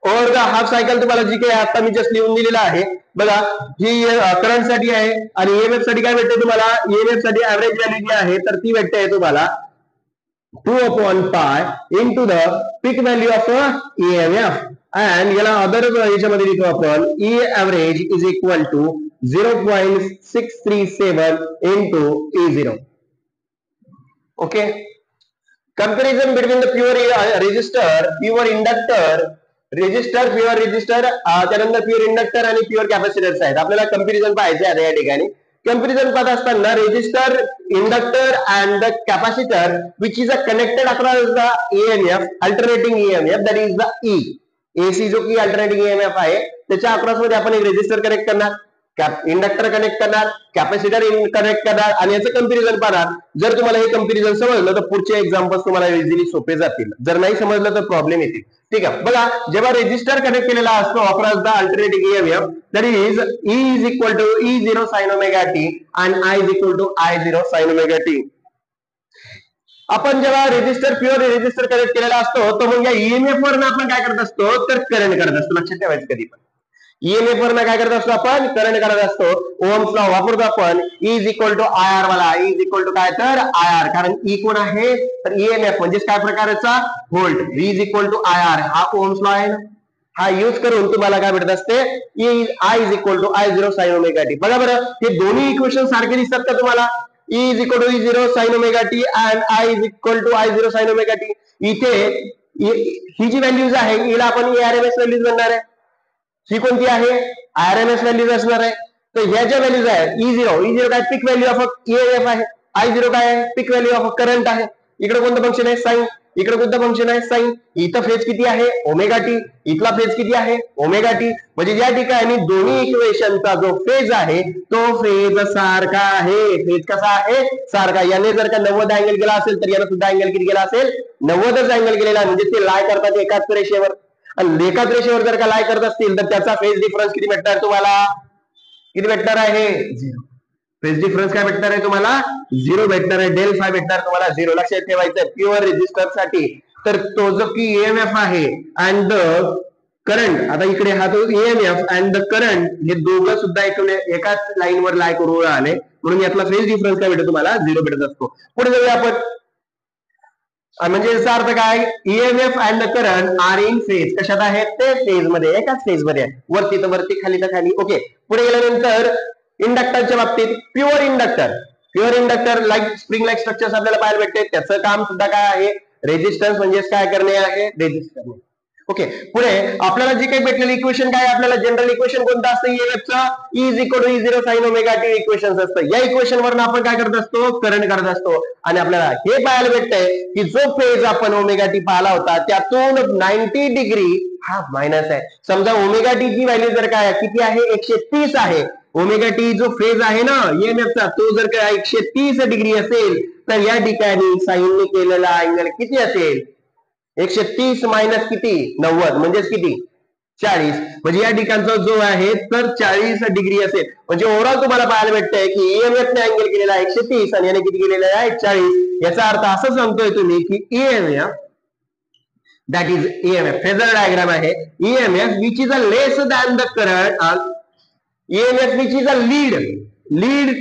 over the half cycle. तुम्हाला जी काही आता मी जस्ट लिहून दिलेला आहे बघा, ही करंट साठी आहे आणि EMF साठी काय भेटते तुम्हाला? EMF साठी ऍव्हरेज व्हॅल्यू जी आहे तर ती भेटते तुम्हाला 2 upon pi into the peak value of EMF. And याला अदर याच्यामध्ये लिहितो आपण E average is equal to 0.637 into E0. Okay. Comparison between the pure resistor, pure inductor resistor, pure resistor, त्यानंतर प्युअर इंडक्टर आणि प्युअर कॅपॅसिटर्स आहेत. आपल्याला comparison पाहायचे आहे या ठिकाणी. कंपॅरिझन पाहत असताना resistor, inductor and the capacitor which is a connected across the EMF, alternating EMF, that is the E. AC जो की अल्टरनेटिंग ईएमएफ आहे त्याच्या अक्रॉस मध्ये आपण एक रेजिस्टर कनेक्ट करणार, इंडक्टर कनेक्ट करणार, कॅपॅसिटर कनेक्ट करणार आणि याचं कंपॅरिझन पाहणार. जर तुम्हाला हे कंपॅरिझन समजलं तर पुढचे एक्झाम्पल्स तुम्हाला इझिली सोपे जातील. जर नाही समजलं तर प्रॉब्लेम येतील. ठीक आहे, बघा जेव्हा रेजिस्टर कनेक्ट केलेला असतो across the alternating EMF, that is E is equal to E0 sin omega t आणि I is equal to I0 sin omega t. आपण जेव्हा रेजिस्टर, प्युअर रेजिस्टर कनेक्ट केलेला असतो तो मग या ईएमएफ वरनं आपण काय करत असतो तर करंट करत असतो. लक्षात ठेवायचं कधी पण ईएमएफ वरनं काय करत असतो आपण करंट करत असतो. ओहम्स लॉ वापरतो आपण. E is equal to IR वाला, E इज इक्वल टू काय तर IR, कारण E कोण आहे तर ईएमएफ म्हणजे काय प्रकारचा volt. V is equal to IR हा ओहम्स लॉ आहे ना, हा यूज करून तुम्हाला काय भेटत असते I is equal to I0 sin omega t. बघा बरं हे दोन्ही इक्वेशन सारखे दिसतात का तुम्हाला. E is equal to E0 sin omega t and I is equal to I0 sin omega t. इथे ही जी व्हॅल्यूज आहे हिला आपण ARMS व्हॅल्यूज म्हणणार आहे. ही कोणती आहे आरएमएस व्हॅल्यूज असणार आहे. तर ह्या ज्या व्हॅल्यूज आहेत E0 काय पिक व्हॅल्यू ऑफ ईएमएफ आहे, I0 काय आहे पिक व्हॅल्यू ऑफ करंट आहे. इकडे कोणतं फंक्शन आहे साइन, इकडे कोणतं फंक्शन आहे साइन. इथं फेज किती आहे ओमेगा टी, इथला फेज किती आहे ओमेगा टी. म्हणजे या ठिकाणी दोन्ही इक्वेशनचा जो फेज आहे तो फेज सारखा आहे. फेज कसा आहे सारखा. याने जर का 90 अँगल गेला असेल तर याने सुद्धा अँगल किती गेला असेल 90च अँगल गेलेला, म्हणजे ते लाय करतात एकाच रेषेवर. आणि एकाच रेषेवर जर का लाय करत असतील तर त्याचा फेज डिफरन्स किती भेटणार तुम्हाला, किती भेटणार आहे 0. फेज डिफरन्स काय भेटणार आहे तुम्हाला 0 भेटणार आहे. डेल फाय भेटणार तुम्हाला 0. लक्षात ठेवायचं प्युअर रेजिस्टर साठी. तर तो जो की ईएमएफ आहे अँड द करंट, आता इकडे हा तो ईएमएफ अँड द करंट हे दोघं सुद्धा एकाच लाईनवर लाय करून आले, म्हणून यातला फेज डिफरन्स काय भेटतो तुम्हाला 0 भेटत असतो. पुढे जाऊया आपण. म्हणजे याचा अर्थ काय EMF and the current are in phase. कशात आहेत ते फेज मध्ये, एकाच फेज मध्ये आहे. वरती तर वरती, खाली तर खाली. ओके, पुढे गेल्यानंतर इंडक्टरच्या बाबतीत pure inductor like spring like structures आपल्याला पाहायला भेटते. त्याचं काम सुद्धा काय आहे रेजिस्टन्स म्हणजे काय करणे आहे रेजिस्ट करणे. ओके, पुढे आपल्याला जे काही भेटलेलं इक्वेशन काय आपल्याला जनरल इक्वेशन कोणतं असतं ईएमएफचं E is equal to E0 sin omega t equation असतं. या इक्वेशन वरून आपण काय करत असतो करंट करत असतो. आणि आपल्याला हे पाहायला भेटतंय की जो फेज आपण ओमेगा टी पाहिला होता त्यातून 90 डिग्री हा मायनस आहे. समजा ओमेगा टी ची व्हॅल्यू जर काय किती आहे 130 आहे. ओमेगा टी जो फेज आहे ना ईएमएफचा तो जर का 130 डिग्री असेल तर या ठिकाणी साइनने केलेला अँगल किती असेल 130 मायनस किती 90 म्हणजेच किती 40. म्हणजे या ठिकाणचा जो आहे तर 40 डिग्री असेल. म्हणजे ओव्हरऑल तुम्हाला पाहायला भेटतंय की ईएमएफ ने अँगल केलेला आहे 130 आणि याने किती केलेला आहे 40. याचा अर्थ असं सांगतोय तुम्ही की EMF that is EMF phasor diagram आहे. EMF which is a less than the current, EMF which is a lead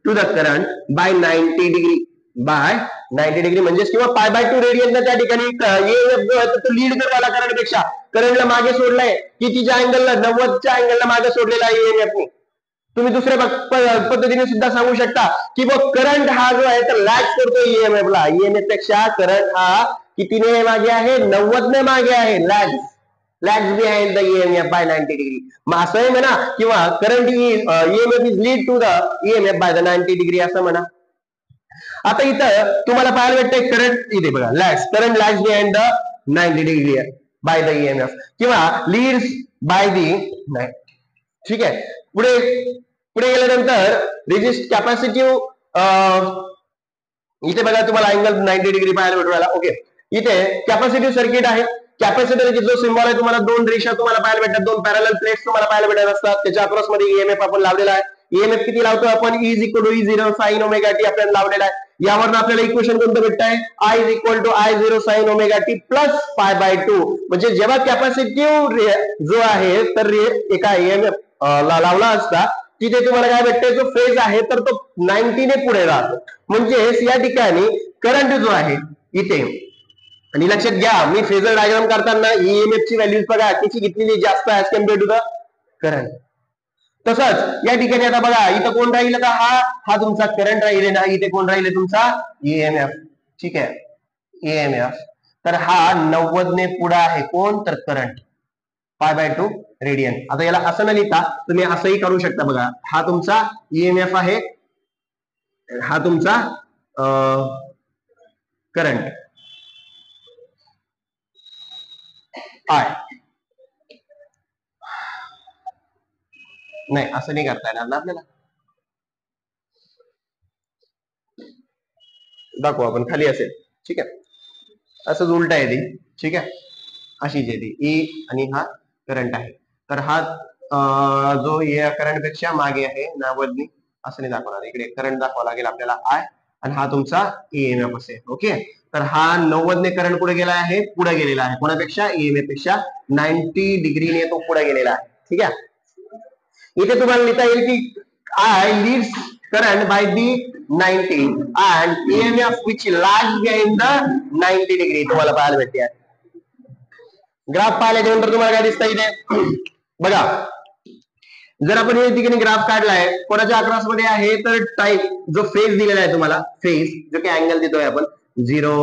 to the current by 90 degree by 90 degree म्हणजेच किंवा पाय बाय 2 रेडियन त्या ठिकाणी ईएमएफ जो आहे तो लीड करवाला करंट पेक्षा. करंटला मागे सोडलाय कितीच्या अँगलला 90च्या अँगलला मागे सोडलेला आहे ईएमएफने. तुम्ही दुसऱ्या पद्धतीने सुद्धा सांगू शकता की बघ करंट हा जो आहे तर लॅग करतो ईएमएफ ला. ईएमएफ पेक्षा करंट हा कितीने मागे आहे 90 ने मागे आहे. Lags behind the EMF by 90 degree. मग असं आहे म्हणा किंवा current EMF is lead to the EMF by the 90 degree असं म्हणा. आता इथं तुम्हाला पाहायला भेटतंय करंट इथे बघा current lags behind the 90 degree by the EMF किंवा लीड्स बाय दी. ठीक आहे, पुढे गेल्यानंतर रेजिस्ट कॅपॅसिटिव्ह इथे बघा तुम्हाला अँगल 90 डिग्री पाहायला भेटून. ओके, इथे कॅपॅसिटिव्ह सर्किट आहे. कॅपॅसिटर जो सिम्बॉल आहे तुम्हाला दोन रेषा तुम्हाला पाहायला भेटतात, दोन पॅरलल प्लेट्स तुम्हाला पाहायला भेटत असतात. त्याच्या अक्रॉस मध्ये ईएमएफ आपण लावलेला आहे. ईएमएफ किती लावतो आपण E is equal to E0 sin omega t आपल्याला लावलेला आहे. यावरून आपल्याला इक्वेशन कोणतं भेटतंय I is equal to I0 sin omega t plus pi by 2. म्हणजे जेव्हा कॅपॅसिटिव्ह जो आहे तर एका ईएमएफ लावला असता तिथे तुम्हाला काय भेटतंय जो फेज आहे तर तो 90 ने पुढे राहतो. म्हणजे या ठिकाणी करंट जो आहे इथे, आणि लक्षात घ्या मी फेजर डायग्राम करताना ईएमएफ ची व्हॅल्यूज बघा किती घेतलेली जास्त as compare to the current. तसंच या ठिकाणी आता बघा इथं कोण राहील का हा तुमचा करंट राहील ना, इथे कोण राहील तुमचा ईएमएफ. ठीक आहे ईएमएफ. तर हा 90 ने पुढे आहे कोण, तर करंट π/2 रेडियन. आता याला असं न लिहिता तुम्ही असंही करू शकता बघा. हा तुमचा ईएमएफ आहे, हा तुमचा करंट आय. नाही असं नाही करता येणार ना आपल्याला. दाखवू आपण, खाली असेल. ठीक आहे, असंच उलटा आहे ती. ठीक आहे, अशीच आहे ती ई आणि हा करंट आहे. तर हा जो या करंट पेक्षा मागे आहे 90 असं नाही दाखवणार. इकडे करंट दाखवावा लागेल आपल्याला आय, आणि हा तुमचा ईएमएफ असेल. ओके, तर हा 90 ने करंट पुढे गेला आहे, पुढे गेलेला आहे कोणापेक्षा, ईएमएफ पेक्षा 90 डिग्रीने तो पुढे गेलेला आहे. ठीक आहे, इथे तुम्हाला लिहिता येईल की I leads current by the 90 and EMF which lags behind the 90 degree तुम्हाला पाहायला भेटते. ग्राफ पाहिल्याच्या नंतर तुम्हाला काय दिसतं इथे बघा. जर आपण या ठिकाणी ग्राफ काढलाय कोणाच्या अक्रॉस मध्ये आहे, तर टाइम जो फेज दिलेला आहे तुम्हाला, फेज जो काही अँगल देतोय आपण 0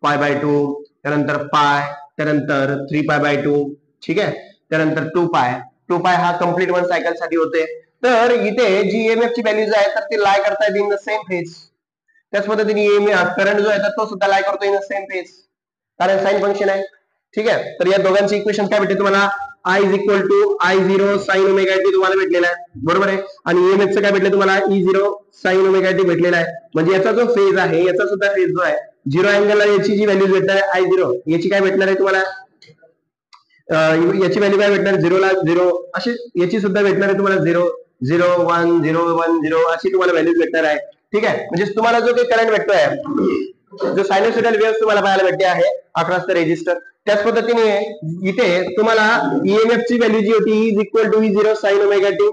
π/2, त्यानंतर पाय, त्यानंतर 3π/2. ठीक आहे, त्यानंतर 2π हा कम्प्लीट 1 सायकल साठी होते. तर इथे जी ईएमएफ ची व्हॅल्यूज आहे तर ती लाय करतायत इन द सेम फेज. त्याच पद्धतीने करंट जो आहे तो सुद्धा लाय करतो इन द सेम फेज, कारण साइन फंक्शन आहे. ठीक आहे, तर या दोघांची इक्वेशन काय भेटते तुम्हाला, I is equal to I0 sine omega t तुम्हाला भेटलेला आहे, बरोबर आहे. आणि ईएमएफ चं काय भेटलं तुम्हाला, E0 साइन ओमेगा टी भेटलेला आहे. म्हणजे याचा जो फेज आहे, याचा सुद्धा फेज जो आहे, 0 अँगलला याची जी व्हॅल्यू भेटणार आहे I0, याची काय भेटणार आहे तुम्हाला, याची व्हॅल्यू काय भेटणार, 0 ला 0 अशी याची सुद्धा भेटणार आहे तुम्हाला 0 0 1 0 1 0 अशी तुम्हाला व्हॅल्यू भेटणार आहे. ठीक आहे, म्हणजे तुम्हाला जो काही करंट भेटतोय, जो सायनोसॉइडल वेव्ह तुम्हाला पाहायला भेटते आहे अक्रॉस द रेजिस्टर, त्याच पद्धतीने इथे तुम्हाला ईएमएफ ची व्हॅल्यू जी होती is equal to E0 sine omega t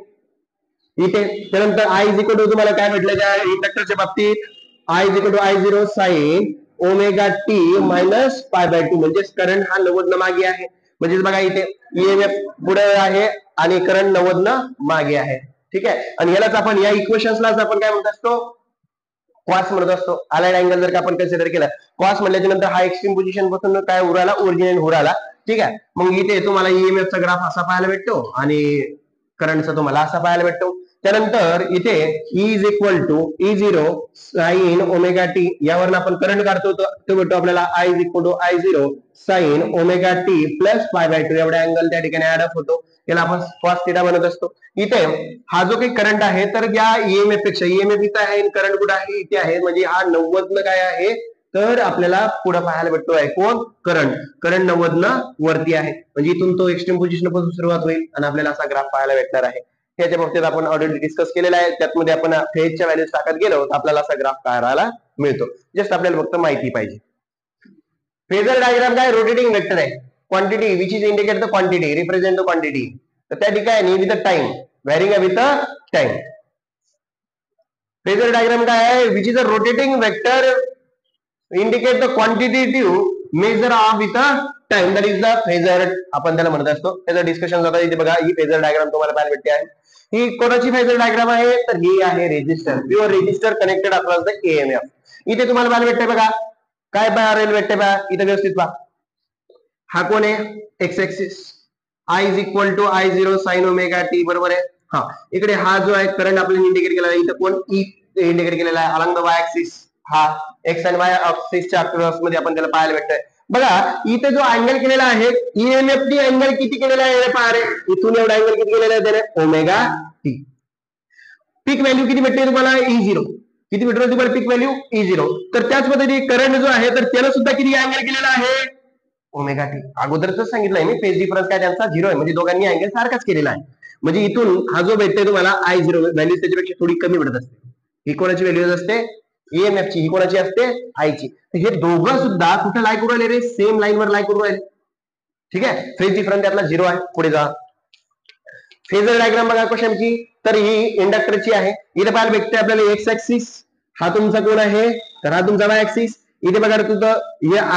इथे. त्यानंतर I इज इक्वल टू तुम्हाला काय भेटलं त्या इंडक्टरच्या बाबतीत, I is equal to I0 sine omega t minus π/2, म्हणजे करंट हा 90 न मागे आहे. म्हणजे बघा इथे ईएमएफ पुढे आहे आणि करंट 90 न मागे आहे. ठीक आहे, आणि यालाच आपण या इक्वेशन्सलाच आपण काय म्हणत असतो, कॉस म्हणत असतो. अलाइड अँगल जर का आपण कन्सिडर केलं, कॉस म्हटल्याच्या नंतर हा एक्स्ट्रीम पोझिशन पासून काय उराला, ओरिजिन उराला. ठीक आहे, मग इथे तुम्हाला ईएमएफ चा ग्राफ असा पाहायला भेटतो आणि करंटचा तुम्हाला असा पाहायला भेटतो. त्यानंतर इथे E is equal to E0 sine omega t, यावरून आपण करंट काढतो तो भेटतो आपल्याला I is equal to I0 sine omega t plus π/2 एवढा अँगल त्या ठिकाणी ऍड अप होतो. याला आपण कॉस थीटा बनत असतो. इथे हा जो काही करंट आहे तर या ईएमएफ पेक्षा, ईएमएफ इथे आहे, करंट कुठे आहे, इथे आहे. म्हणजे हा 90 न काय आहे, तर आपल्याला पुढे पाहायला भेटतो आहे कोण, करंट. करंट 90 न वरती आहे, म्हणजे इथून तो एक्स्ट्रीम पोझिशन पासून सुरुवात होईल आणि आपल्याला असा ग्राफ पाहायला भेटणार आहे. याच्या बाबतीत आपण ऑलरेडी डिस्कस केलेला आहे. त्यामध्ये आपण फेजच्या व्हॅल्यूज टाकत गेलो तर आपल्याला असा ग्राफ पाहायला मिळतो. जस्ट आपल्याला फक्त माहिती पाहिजे. फेजर डायग्राम काय, रोटेटिंग वेक्टर आहे. Quantity which is indicate the quantity, represent the quantity. तर त्या ठिकाणी with time, varying with time. Phasor diagram काय आहे, which is a rotating vector indicate the quantitative measure of with time, that is the phasor आपण त्याला म्हणत असतो. त्याचं डिस्कशन जाता इथे बघा. ही फेजर डायग्राम तुम्हाला पाहायला भेटते आहे. ही कोणाची फेजर डायग्राम आहे, तर ही आहे resistor, pure resistor connected across the EMF. इथे तुम्हाला पाहायला भेटते बघा, काय पाहायला भेटते बघा इथे व्यवस्थित पहा. हा कोण आहे, X axis, I is equal to I0 sine omega t, बरोबर आहे. हा, इकडे हा जो आहे करंट आपल्याला इंडिकेट केलेला आहे, इथे कोण ई इंडिकेट केलेला आहे अलॉंग द वाय ऍक्सिस. हा एक्स आणि वाय ऍक्सिसच्या अक्रॉस मध्ये आपण त्याला पाहायला भेटतोय. बघा इथे जो अँगल केलेला आहे, ईएमएफ टी अँगल किती केलेला आहे पहा रे, इथून एवढा अँगल किती केलेला आहे त्याने, ओमेगा टी. पीक व्हॅल्यू किती भेटते तुम्हाला, E0 किती भेटतो तुम्हाला पीक व्हॅल्यू E0. तर त्याच पद्धतीने करंट जो आहे तर त्याला सुद्धा किती अँगल केलेला आहे, ओमेगा टी. अगोदरच सांगितलंय मी, फेज डिफरन्स काय त्यांचा 0 आहे, म्हणजे दोघांनी अँगल सारखाच केलेला आहे. म्हणजे इथून हा जो भेटते तुम्हाला I0 व्हॅल्यू त्याच्यापेक्षा थोडी कमी भेटत असते. ही कोणाची व्हॅल्यू असते, ईएमएफ ची. ही कोणाची असते, I ची. हे दोघं सुद्धा कुठे लाय करू राहिले रे, सेम लाईन वर लाय करू राहिले. ठीक आहे, फेज डिफरन्स त्यातला 0 आहे. पुढे जा, फेजर डायग्राम बघा कशाची, तर ही इंडक्टरची आहे. इथे पाहायला भेटते आपल्याला एक्स ऍक्सिस, हा तुमचा कोण आहे, तर हा तुमचा वाय ऍक्सिस. इथे बघा तुझं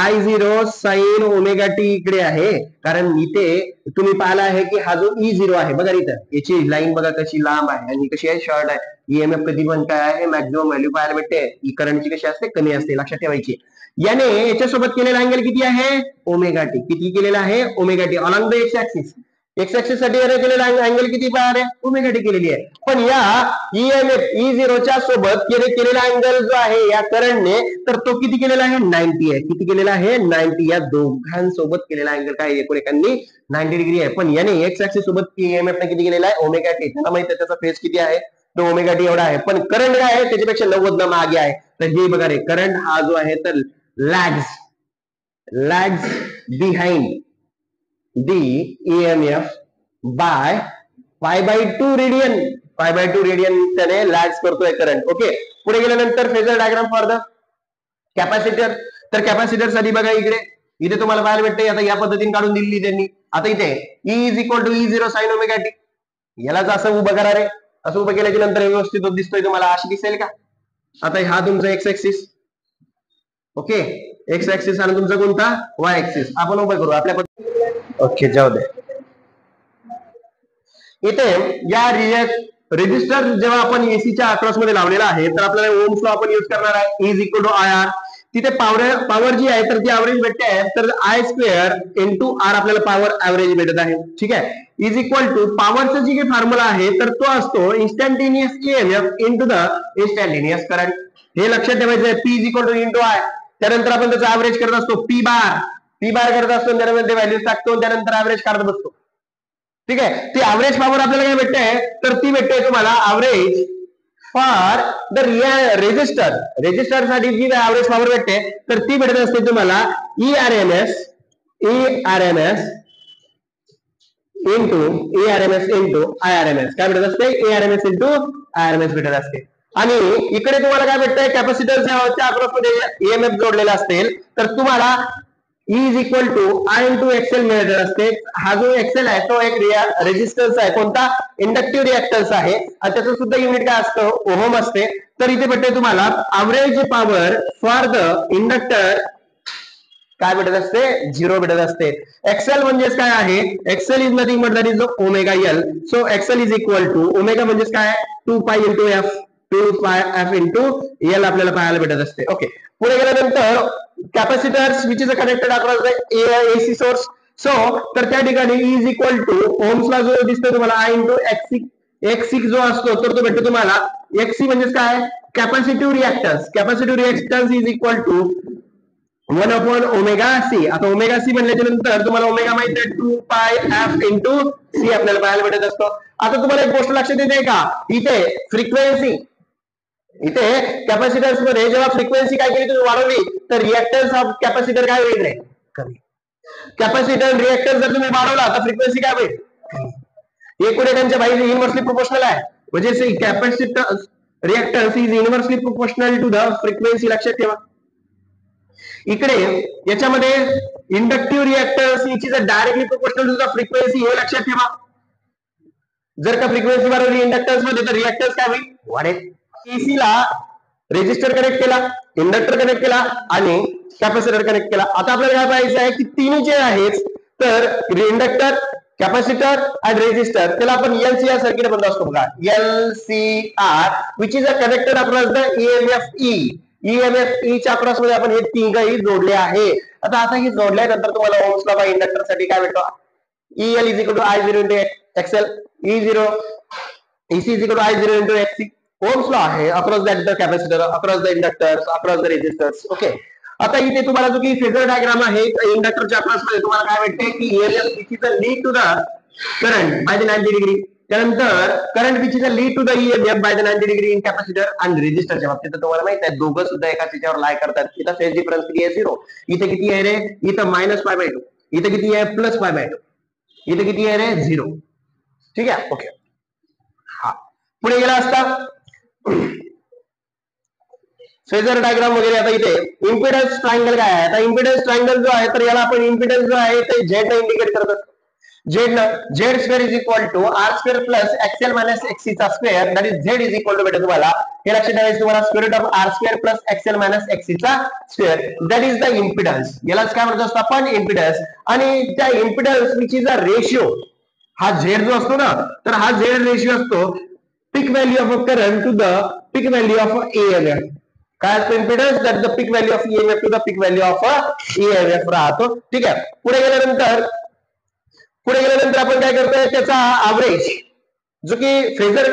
I0 साइन ओमेगा टी इकडे आहे, कारण इथे तुम्ही पाहिला आहे की हा जो E0 आहे बघा इथं, याची लाईन बघा कशी लांब आहे आणि कशी आहे, शॉर्ट आहे. ईएमएफ कधी पण काय आहे, मॅक्झिमम व्हॅल्यू पाहायला भेटते. करंटची कशी असते, कमी असते, लक्षात ठेवायची. याने याच्यासोबत केलेला अँगल किती आहे, ओमेगा टी. किती केलेला आहे, omega T along the x axis. X axis साठी केलेला अँगल किती पाहणार आहे, ओमेगा टी केलेली आहे. पण या ईएमएफ E0 च्या सोबत केलेला अँगल जो आहे या करंटने, तर तो किती केलेला आहे, 90 आहे. किती केलेला आहे, 90. या दोघांसोबत केलेला अँगल काय, एकमेकांनी 90 डिग्री आहे. पण याने एक्स ऍक्सिस सोबत ईएमएफ ने किती केलेला आहे, ओमेगा टी. त्याला माहिती आहे त्याचा फेज किती आहे, तो ओमेगा टी एवढा आहे. पण करंट काय आहे, त्याच्यापेक्षा 90 न मागे आहे. तर हे बघा रे, करंट हा जो आहे तर lags behind the EMF by pi/2 radian. pi/2 radian त्याने लॅग्स करतोय करंट. ओके, पुढे गेल्यानंतर phasor diagram for the capacitor. तर कॅपॅसिटर साठी बघा इथे तुम्हाला पाहायला भेटते, आता या पद्धतीने काढून दिलेली त्यांनी. आता इथे E = E0 sin omega T. यालाच असं उभं करा रे, असं उभं केल्याच्या नंतर व्यवस्थित दिसतोय तुम्हाला, अशी दिसेल का. आता हा तुमचा x axis, okay, x axis आणि तुमचा कोणता, वाय ऍक्सिस. आपण उभं करू आपल्या पद्धतीने. ओके, जाऊ दे. इथे या रेजिस्टर जेव्हा आपण एसीच्या अक्रॉस मध्ये लावलेला आहे, तर आपल्याला ओम्स लॉ आपण यूज करणार आहे. E = IR. तिथे पॉवर जी आहे तर ती ऍव्हरेज भेटते आहे, तर I² × R आपल्याला पॉवर ऍव्हरेज भेटत आहे. ठीक आहे, = पॉवरचा जी काही फॉर्म्युला आहे तर तो असतो instantaneous EMF × the instantaneous current. हे लक्षात ठेवायचं आहे. P = I. त्यानंतर आपण त्याचा ऍव्हरेज करत असतो, P बार करत असतो, त्यानंतर व्हॅल्यूज टाकतो, त्यानंतर ऍव्हरेज काढत बसतो. ठीक आहे, ती ऍव्हरेज पॉवर आपल्याला काय भेटते, तर ती भेटते तुम्हाला ऍव्हरेज फॉर द रेजिस्टर साठी जी ऍव्हरेज पॉवर भेटते, तर ती भेटत असते तुम्हाला ERMS into IRMS. काय भेटत असते, ERMS into IRMS भेटत असते. आणि इकडे तुम्हाला काय भेटतंय, कॅपॅसिटरच्या अक्रॉस मध्ये ईएमएफ जोडलेला असेल, तर तुम्हाला E = I × XL मिळत असते. हा जो XL आहे तो एक रेजिस्टन्स आहे, कोणता, इंडक्टिव्ह रिएक्टन्स आहे, आणि त्याचं सुद्धा युनिट काय असतं, ओहम असते. तर इथे भेटते तुम्हाला average power for the inductor काय भेटत असते, 0 भेटत असते. XL म्हणजेच काय आहे, XL is nothing but that is omega L. So XL = omega म्हणजेच काय, 2π × F. 2πf × L आपल्याला पाहायला भेटत असते. ओके, पुढे गेल्यानंतर capacitors which is connected across the AC source. So तर त्या ठिकाणी E = ओम्स ला जो दिसतो तुम्हाला I × Xc जो असतो, तर तो भेटतो तुम्हाला. Xc म्हणजेच काय, capacitive reactance. Capacitive reactance = 1/ωc. आता ओमेगा सी म्हणल्याच्या नंतर तुम्हाला ओमेगा माहिती आहे, 2πf × C आपल्याला पाहायला भेटत असतो. आता तुम्हाला एक गोष्ट लक्षात येते का, इथे फ्रिक्वेन्सी, इथे कॅपॅसिटर्स मध्ये जेव्हा फ्रिक्वेन्सी काय केली तुम्ही वाढवली, तर रिएक्टन्स ऑफ कॅपॅसिटर काय होईल रे, कमी. कॅपॅसिटर रिएक्टन्स जर तुम्ही वाढवला तर फ्रिक्वेन्सी काय होईल, कमी. एकूण बाहेर इनव्हर्सली प्रोपोर्शनल आहे, म्हणजे capacitor reactance is inversely proportional to the frequency. लक्षात ठेवा. इकडे याच्यामध्ये inductive reactance is directly proportional to the frequency, हे लक्षात ठेवा. जर का फ्रिक्वेन्सी वाढवली इंडक्टन्स मध्ये, तर रिएक्टन्स काय होईल, वाढेल. एसी ला रेजिस्टर कनेक्ट केला, इंडक्टर कनेक्ट केला आणि कॅपॅसिटर कनेक्ट केला. आता आपल्याला काय पाहायचं आहे की तिन्ही जे आहेत, तर इंडक्टर, कॅपॅसिटर आणि रेजिस्टर, त्याला आपण LCR सर्किट म्हणत असतो बघा, LCR which is a connected across the EMF E च्या अक्रॉस मध्ये आपण हे तिघही जोडले आहे. आता हे जोडल्यानंतर तुम्हाला ओम्स लॉ इंडक्टर साठी काय भेटतो, EL = I0 × XL, EC = I0 × XC. Ohm's law आहे across the capacitor, across the inductors, across the resistors. Okay, आता इथे तुम्हाला जो की फेजर डायग्राम आहे इंडक्टरच्या अक्रॉस मध्ये, तुम्हाला काय भेटते की EMF which is a lead to the current by the 90 degree. त्यानंतर current which is a lead to the EMF by the 90 degree in capacitor आणि रेजिस्टरच्या बाबतीत तुम्हाला माहित आहे दोघं सुद्धा एकाच याच्यावर लाय करतात. इथं फेज डिफरन्स किती आहे, 0. इथे किती आहे रे, इथं -π/2. इथे किती आहे, +π/2. इथे किती आहे रे, 0. ठीक आहे, ओके. हा, पुढे गेला असता फेजर डायग्राम वगैरे. आता इथे इम्पिडन्स ट्रायंगल काय आहे, आता इम्पिडन्स ट्रायंगल जो आहे, तर याला आपण इम्पिडन्स जो आहे ते Z ने इंडिकेट करत असतो. झेड ना Z square is equal to R square plus XL minus XC चा square that is Z is equal to बेटा तुम्हाला हे लक्षात ठेवायचं तुम्हाला square root of R square plus XL minus XC चा square that is the impedance. यालाच काय म्हणतो असतो आपण इम्पिडन्स. आणि त्या impedance which is a ratio हा झेड जो असतो ना तर हा झेड रेशिओ असतो peak value of current to the peak value of EMF. काय असतो impedance that the peak value of EMF to the peak value of EMF राहतो. ठीक आहे. पुढे गेल्यानंतर आपण काय करतोय त्याचा ऍव्हरेज जो की फेजर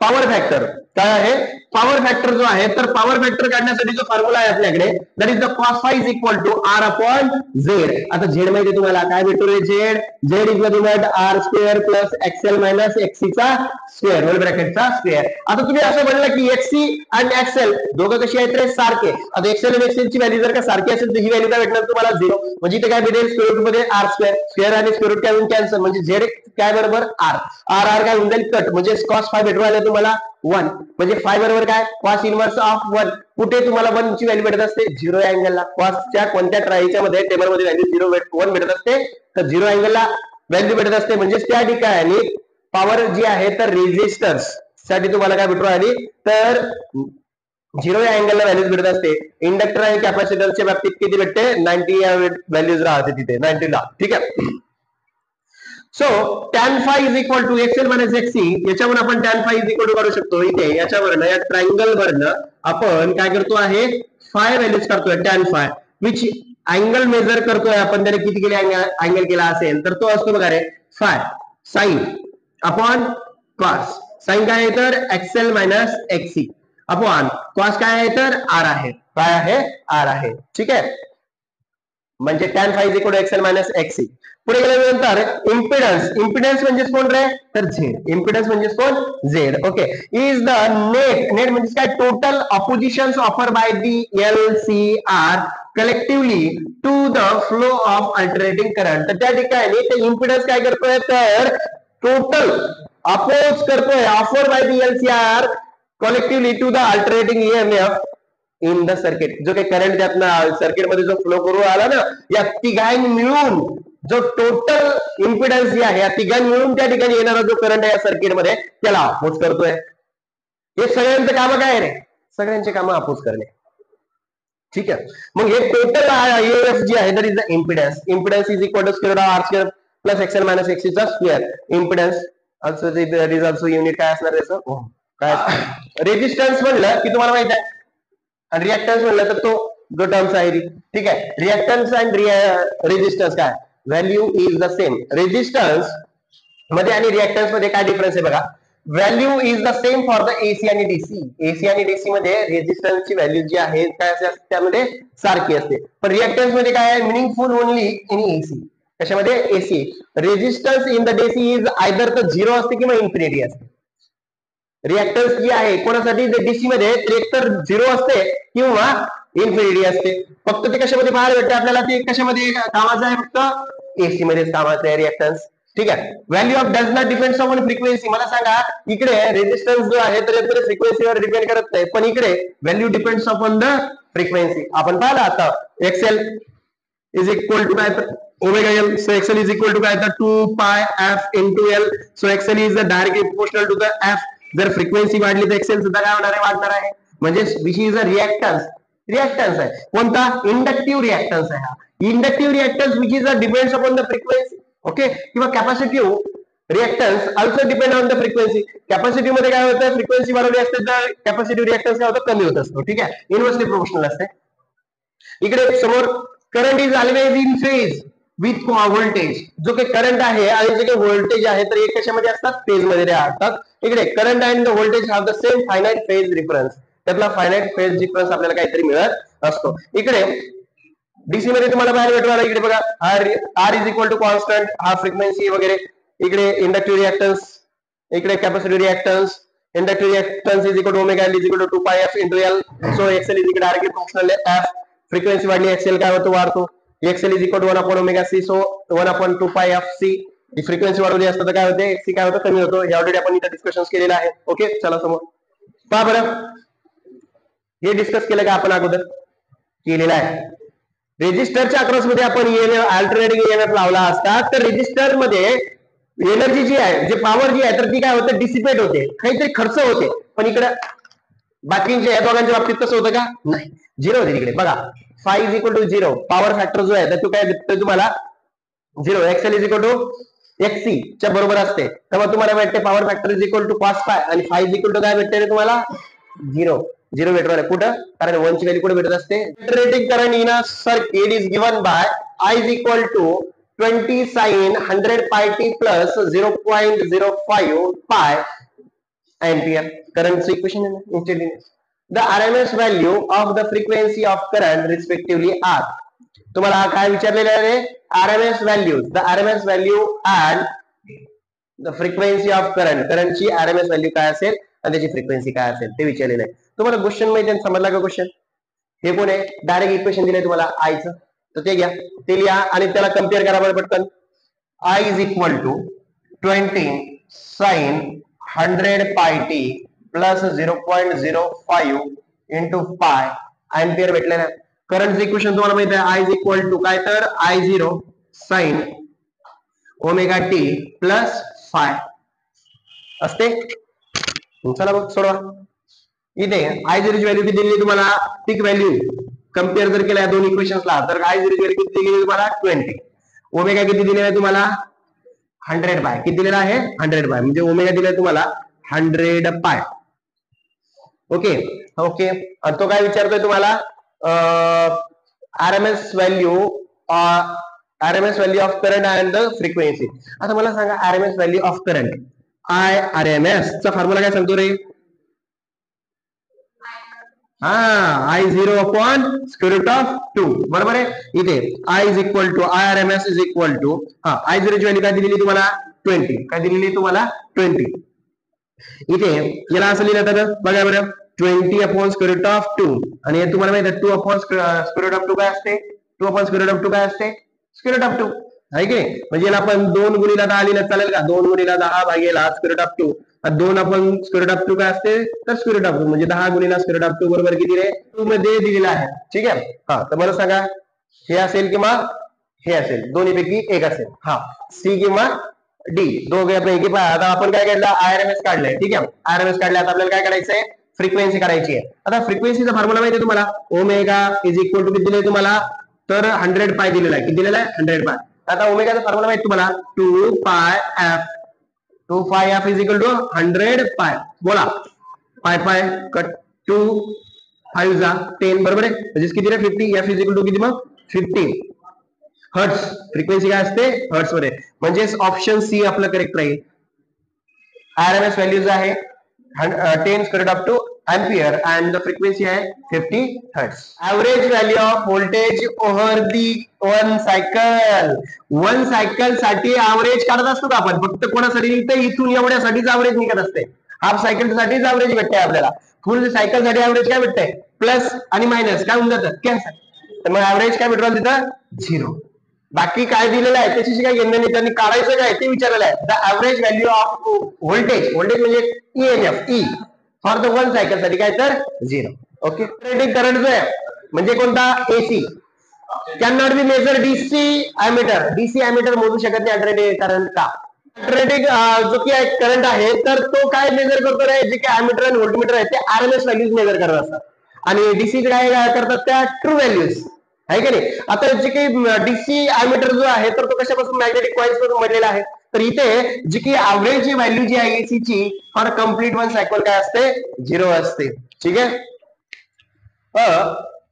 पॉवर फॅक्टर काय आहे पॉवर फॅक्टर जो आहे तर पॉवर फॅक्टर काढण्यासाठी जो फॉर्म्युला आहे आपल्याकडे that is the cos phi is equal to r upon z. आता झेड माहिती तुम्हाला काय भेटतो रे z is nothing but r square plus XL minus XC चा स्क्वेअर होल ब्रॅकेटचा स्क्वेअर. आता तुम्ही असं म्हणलं की एक्सी आणि एक्सएल दोघं कशी आहेत रे सारखे. आता एक्सएल आणि एक्सएल ची व्हॅल्यू जर का सारखी असेल तर ही व्हॅल्यू काय भेटणार तुम्हाला 0. म्हणजे इथे काय भेटेल स्क्वेअर रूट मध्ये आर स्क्वेअर आणि स्क्वेअर रूट काय कॅन्सल म्हणजे झेड काय बरोबर आर आर काय होऊन जाईल कट म्हणजे cos phi भेटून आलं तुम्हाला 1 म्हणजे phi बरोबर काय cos इनवर्स ऑफ 1. कुठे तुम्हाला 1 ची व्हॅल्यू भेटत असते 0 अँगलला. cos च्या कोणत्या ट्रायच्या मध्ये टेबल मध्ये व्हॅल्यू 1 भेटत असते तर 0 अँगलला व्हॅल्यू भेटत असते. म्हणजे त्या ठिकाणी पॉवर जी आहे तर रेझिस्टन्स साठी तुम्हाला काय भेटू आली तर 0 या अँगलला व्हॅल्यूज भेटत असते. इंडक्टर आणि कॅपॅसिटरच्या बाबतीत किती भेटते 90 या व्हॅल्यूज राहते तिथे 90 ला. ठीक आहे. So tan phi is equal to XL minus XC याच्यावर आपण tan phi is equal to काढू शकतो. इथे याच्यावरनं या ट्रायंगल वरनं आपण काय करतो आहे फाय व्हॅल्यूज करतोय tan phi which angle major करतोय आपण त्याने किती केले अँगल केला असेल तर तो असतो बघा रे phi sine upon cos. Sine काय आहे तर XL minus XC upon cos काय आहे तर आर आहे काय आहे आर आहे. ठीक आहे. म्हणजे tan phi is equal to XL minus XC. पुढे गेल्यानंतर इम्पिडन्स म्हणजे कोण रे तर झेड. इम्पिडन्स म्हणजे कोण Z. Okay. Is the net म्हणजे काय total oppositions offer by the LCR collectively to the flow of alternating current. तर त्या ठिकाणी ते इम्पिडन्स काय करतोय तर टोटल अपोज करतोय offer by the LCR collectively to the alternating EMF in the circuit. जो काही करंट त्यातनं सर्किट मध्ये जो फ्लो करू आला ना या तिघांनी मिळून जो टोटल इम्पिडन्स जी आहे या तिघांनी मिळून त्या ठिकाणी येणारा जो करंट आहे या सर्किट मध्ये त्याला अपोज करतोय. हे सगळ्यांचं काम काय रे सगळ्यांचे काम अपोज करणे. ठीक आहे. मग हे टोटल ईएमएफ जी आहे that is the impedance is equal to square of R square plus XL minus XC चा square. Impedance also that is also unit काय असणार त्याचं ओम. काय रेजिस्टन्स म्हणलं की तुम्हाला माहित आहे आणि रिएक्टन्स म्हणलं तर तो जो टर्म्स आहे. ठीक आहे. रिएक्टन्स अँड रेजिस्टन्स काय value is the same. Resistance मध्ये आणि रिएक्टन्स मध्ये काय डिफरन्स आहे बघा. Value is the same for the AC आणि डीसी. एसी आणि डीसी मध्ये रेजिस्टन्सची व्हॅल्यू जी आहे काय असते त्यामध्ये सारखी असते. पण रिएक्टन्स मध्ये काय आहे मिनिंगफुल ओनली इन एसी. कशामध्ये AC. Resistance in the DC is either तर 0 असते किंवा इन्फिनिटी असते. रिएक्टन्स जी आहे कोणासाठी डीसी मध्ये एकतर 0 असते किंवा इन्फिनिटी असते. फक्त ते कशामध्ये बाहेर भेटते आपल्याला ते कशामध्ये कामाचं आहे फक्त एसी मध्येच कामाचं आहे रिएक्टन्स. ठीक आहे. Value of does not depends on frequency. मला सांगा इकडे रेजिस्टन्स जो आहे तर फ्रिक्वेन्सीवर डिपेंड करत नाही पण इकडे value depends on the frequency. आपण पाहिलं आता एक्सएल इज इक्वल टू काय तर omega L. So XL is equal to काय तर 2 pi F into L. So XL is directly proportional to the F. जर फ्रिक्वेन्सी वाढली तर एक्सएल सुद्धा काय होणार आहे वाढणार आहे. म्हणजे विच इज अ रिएक्टन्स आहे. कोणता इंडक्टिव्ह रिएक्टन्स आहे हा. Inductive reactance which is a depends upon the frequency. Okay. किंवा capacitive reactance also depend on the frequency. Capacitive मध्ये काय होतं फ्रिक्वेन्सी वाढवली असते तर कॅपॅसिटिव्ह रिएक्टन्स काय होतं कमी होत असतो. ठीक आहे. इनव्हर्सली प्रोपोर्शनल असते. इकडे समोर current is always in phase with voltage. जो काही करंट आहे आणि जे काही व्होल्टेज आहे तर एक कशामध्ये असतात फेज मध्ये राहतात. इकडे current and the voltage have the same finite phase difference. त्यातला फायनाइट फेज डिफरन्स आपल्याला काहीतरी मिळत असतो. इकडे डीसी मध्ये तुम्हाला बाहेर भेटणार इकडे बघा R is equal to constant हा फ्रिक्वेन्सी वगैरे. इकडे इंडक्टिव्ह रिएक्टन्स इकडे capacitive reactance. Inductive reactance is equal to omega L is equal to 2 pi F into L. So XL is equal directly proportional F. Frequency वाढली XL काय होतो वाढतो. XL is equal to 1 upon omega C. So 1 upon 2 pi F C. Frequency वाढवली असतं तर काय होते एक्सी काय होतं कमी होतो. हे ऑलरेडी आपण इथे डिस्कशन केलेलं आहे. ओके. चला समोर पहा बरं हे डिस्कस केलं का आपण अगोदर केलेलं आहे. रेजिस्टरच्या अक्रॉस मध्ये आपण अल्टरनेटिंग ईएमएफ लावला असता तर रेजिस्टर मध्ये एनर्जी जी आहे, जे पॉवर जी आहे, तर ती काय होते, डिसिपेट होते, काहीतरी खर्च होते. पण इकडे बाकीच्या या दोघांच्या बाबतीत तसं होतं का, नाही, झिरो होते तिकडे. बघा phi is equal to zero, power factor जो आहे तो काय देतो तुम्हाला, zero. XL is equal to XC च्या बरोबर असते, तेव्हा तुम्हाला भेटते power factor is equal to cos phi, आणि फाय इज इक्वल टू काय भेटते तुम्हाला, झिरो. झिरो भेटणार आहे कुठं, कारण 1 ची व्हॅल्यू कुठे भेटत असते. Alternating current in a circuit is given by I is equal to 20 sin 100 pi t plus 0.05 pi ampere. Current equation instantaneous. The RMS value of the frequency of current respectively are. तुम्हाला काय विचारलेलं आहे, RMS values, the RMS value and the frequency of current. Current ची RMS value काय असेल आणि त्याची frequency काय असेल ते विचारलेलं आहे. तुम्हाला क्वेश्चन माहिती समजला का क्वेश्चन. हे कोण आहे, डायरेक्ट इक्वेशन दिलंय तुम्हाला आयचं, तर ते घ्या, ते लिहा आणि त्याला कम्पेअर करा बरं पटकन. I is equal to 20 sin 100 pi t plus 0.05 into pi ampere भेटले ना. करंट इक्वेशन तुम्हाला माहिती आहे, I is equal to काय, तर I0 sin omega t plus five असते. चला बघ सोडवा. इथे I0 ची व्हॅल्यू किती दिली तुम्हाला, पीक व्हॅल्यू कम्पेअर जर केल्या दोन इक्वेशन्सला, तर I0 ची व्हॅल्यू किती दिली तुम्हाला, 20. ओमेगा किती दिलेला आहे तुम्हाला, 100 पाय. किती दिलेला आहे, 100 पाय, म्हणजे ओमेगा दिलाय तुम्हाला 100 पाय. Okay okay. तो काय विचारतोय तुम्हाला, RMS value of current and the frequency. आता मला सांगा RMS value of current, RMS चा फॉर्म्युला काय सांगतो रे, I0 upon square root of 2, बरोबर आहे. इथे I is equal to IRMS is equal to I0 ची व्हॅल्यू काय दिलेली तुम्हाला, 20. काय दिलेली तुम्हाला, 20. इथे याला असं लिहिलं तर बघा बरं, 20 अपॉन स्क्वेअर रूट ऑफ 2, आणि तुम्हाला माहिती आहे 2 अपॉन स्क्वेअर रूट ऑफ 2 काय असते, 2 अपॉन स्क्वेअर रूट ऑफ 2 काय असते, स्क्वेअर रूट ऑफ 2 आहे की. म्हणजे याला आपण 2 गुणिले 10 लिहिलं चालेल का, 2 गुणिले 10 भागेला स्क्वेअर रूट ऑफ 2. 2 आपण स्क्वेअर रूट ऑफ 2 काय असते, तर स्क्वेअर रूट ऑफ 2, म्हणजे 10 गुणिले स्क्वेअर रूट ऑफ 2 बरोबर किती रे, 2 मध्ये दिलेला आहे. ठीक आहे. तर मला सांगा हे असेल किंवा हे असेल, दोन्ही पैकी एक असेल. सी किंवा डी, दोघांपैकी. आता आपण काय काढलं, आयआरएमएस काढलंय. ठीक आहे, आयआरएमएस काढलं. आता आपल्याला काय काढायचंय, फ्रिक्वेन्सी काढायची आहे. आता फ्रिक्वेन्सीचा फॉर्म्युला माहिती आहे तुम्हाला, ओमेगा इज इक्वल टू किती दिले तुम्हाला, तर 100 पाय दिलेला आहे. किती दिलेला आहे, 100 पाय. आता ओमेगाचा फॉर्म्युला माहिती तुम्हाला, 2 pi F, 2 pi F is equal to 100 पाय. बोला, पाय पाय कट, 2 5 जा 10, बरोबर आहे. म्हणजे किती रे, 50. एफ इज इक्वल टू किती मग, 50 हर्ट्स. फ्रिक्वेन्सी काय असते, हर्ट्स मध्ये. म्हणजे ऑप्शन सी आपलं करेक्ट राहील. आरएमएस व्हॅल्यूज आहे 10 square root of 2 ampere and the frequency आहे 50 hertz. Average value of voltage over the one cycle. One cycle साठी ऍव्हरेज काढत असतो का आपण, फक्त कोणासाठी निघते, इथून एवढ्यासाठीच ऍव्हरेज निघत असते. हाफ सायकल साठीच ऍव्हरेज भेटते आपल्याला. फुल सायकल साठी ऍव्हरेज काय भेटते, प्लस आणि मायनस काय होऊन जातं, कॅन्सल. तर मग ऍव्हरेज काय भेटलं तिथं, 0. बाकी काय दिलेलं आहे त्याच्याशी काय घेणं नाही, त्यांनी काढायचं काय ते विचारलेलं आहे. The average value of voltage, voltage म्हणजे EMF, E for the one cycle साठी काय, तर 0. ओके. ऑपरेटिंग करंट जो आहे म्हणजे कोणता, AC, can not be measure DC ammeter. DC ammeter मोजू शकत नाही अल्टरनेटिंग करंट का. अल्टरनेटिंग जो की करंट आहे तर तो काय मेजर करतो रे, जे काही एमीटर आणि व्होल्टमीटर आहे ते आरएमएस व्हॅल्यूज मेजर करत असतात, आणि डीसी काय करतात, त्या ट्रू व्हॅल्यूज आहे की नाही. आता जे काही डीसी एमीटर जो आहे तर तो कशापासून, मॅग्नेटिक कॉइल्स पासून बनलेला आहे. तर इथे जी की ऍव्हरेज व्हॅल्यू जी आहे एसी ची फॉर कम्प्लीट वन सायकल काय असते, 0 असते. ठीक आहे.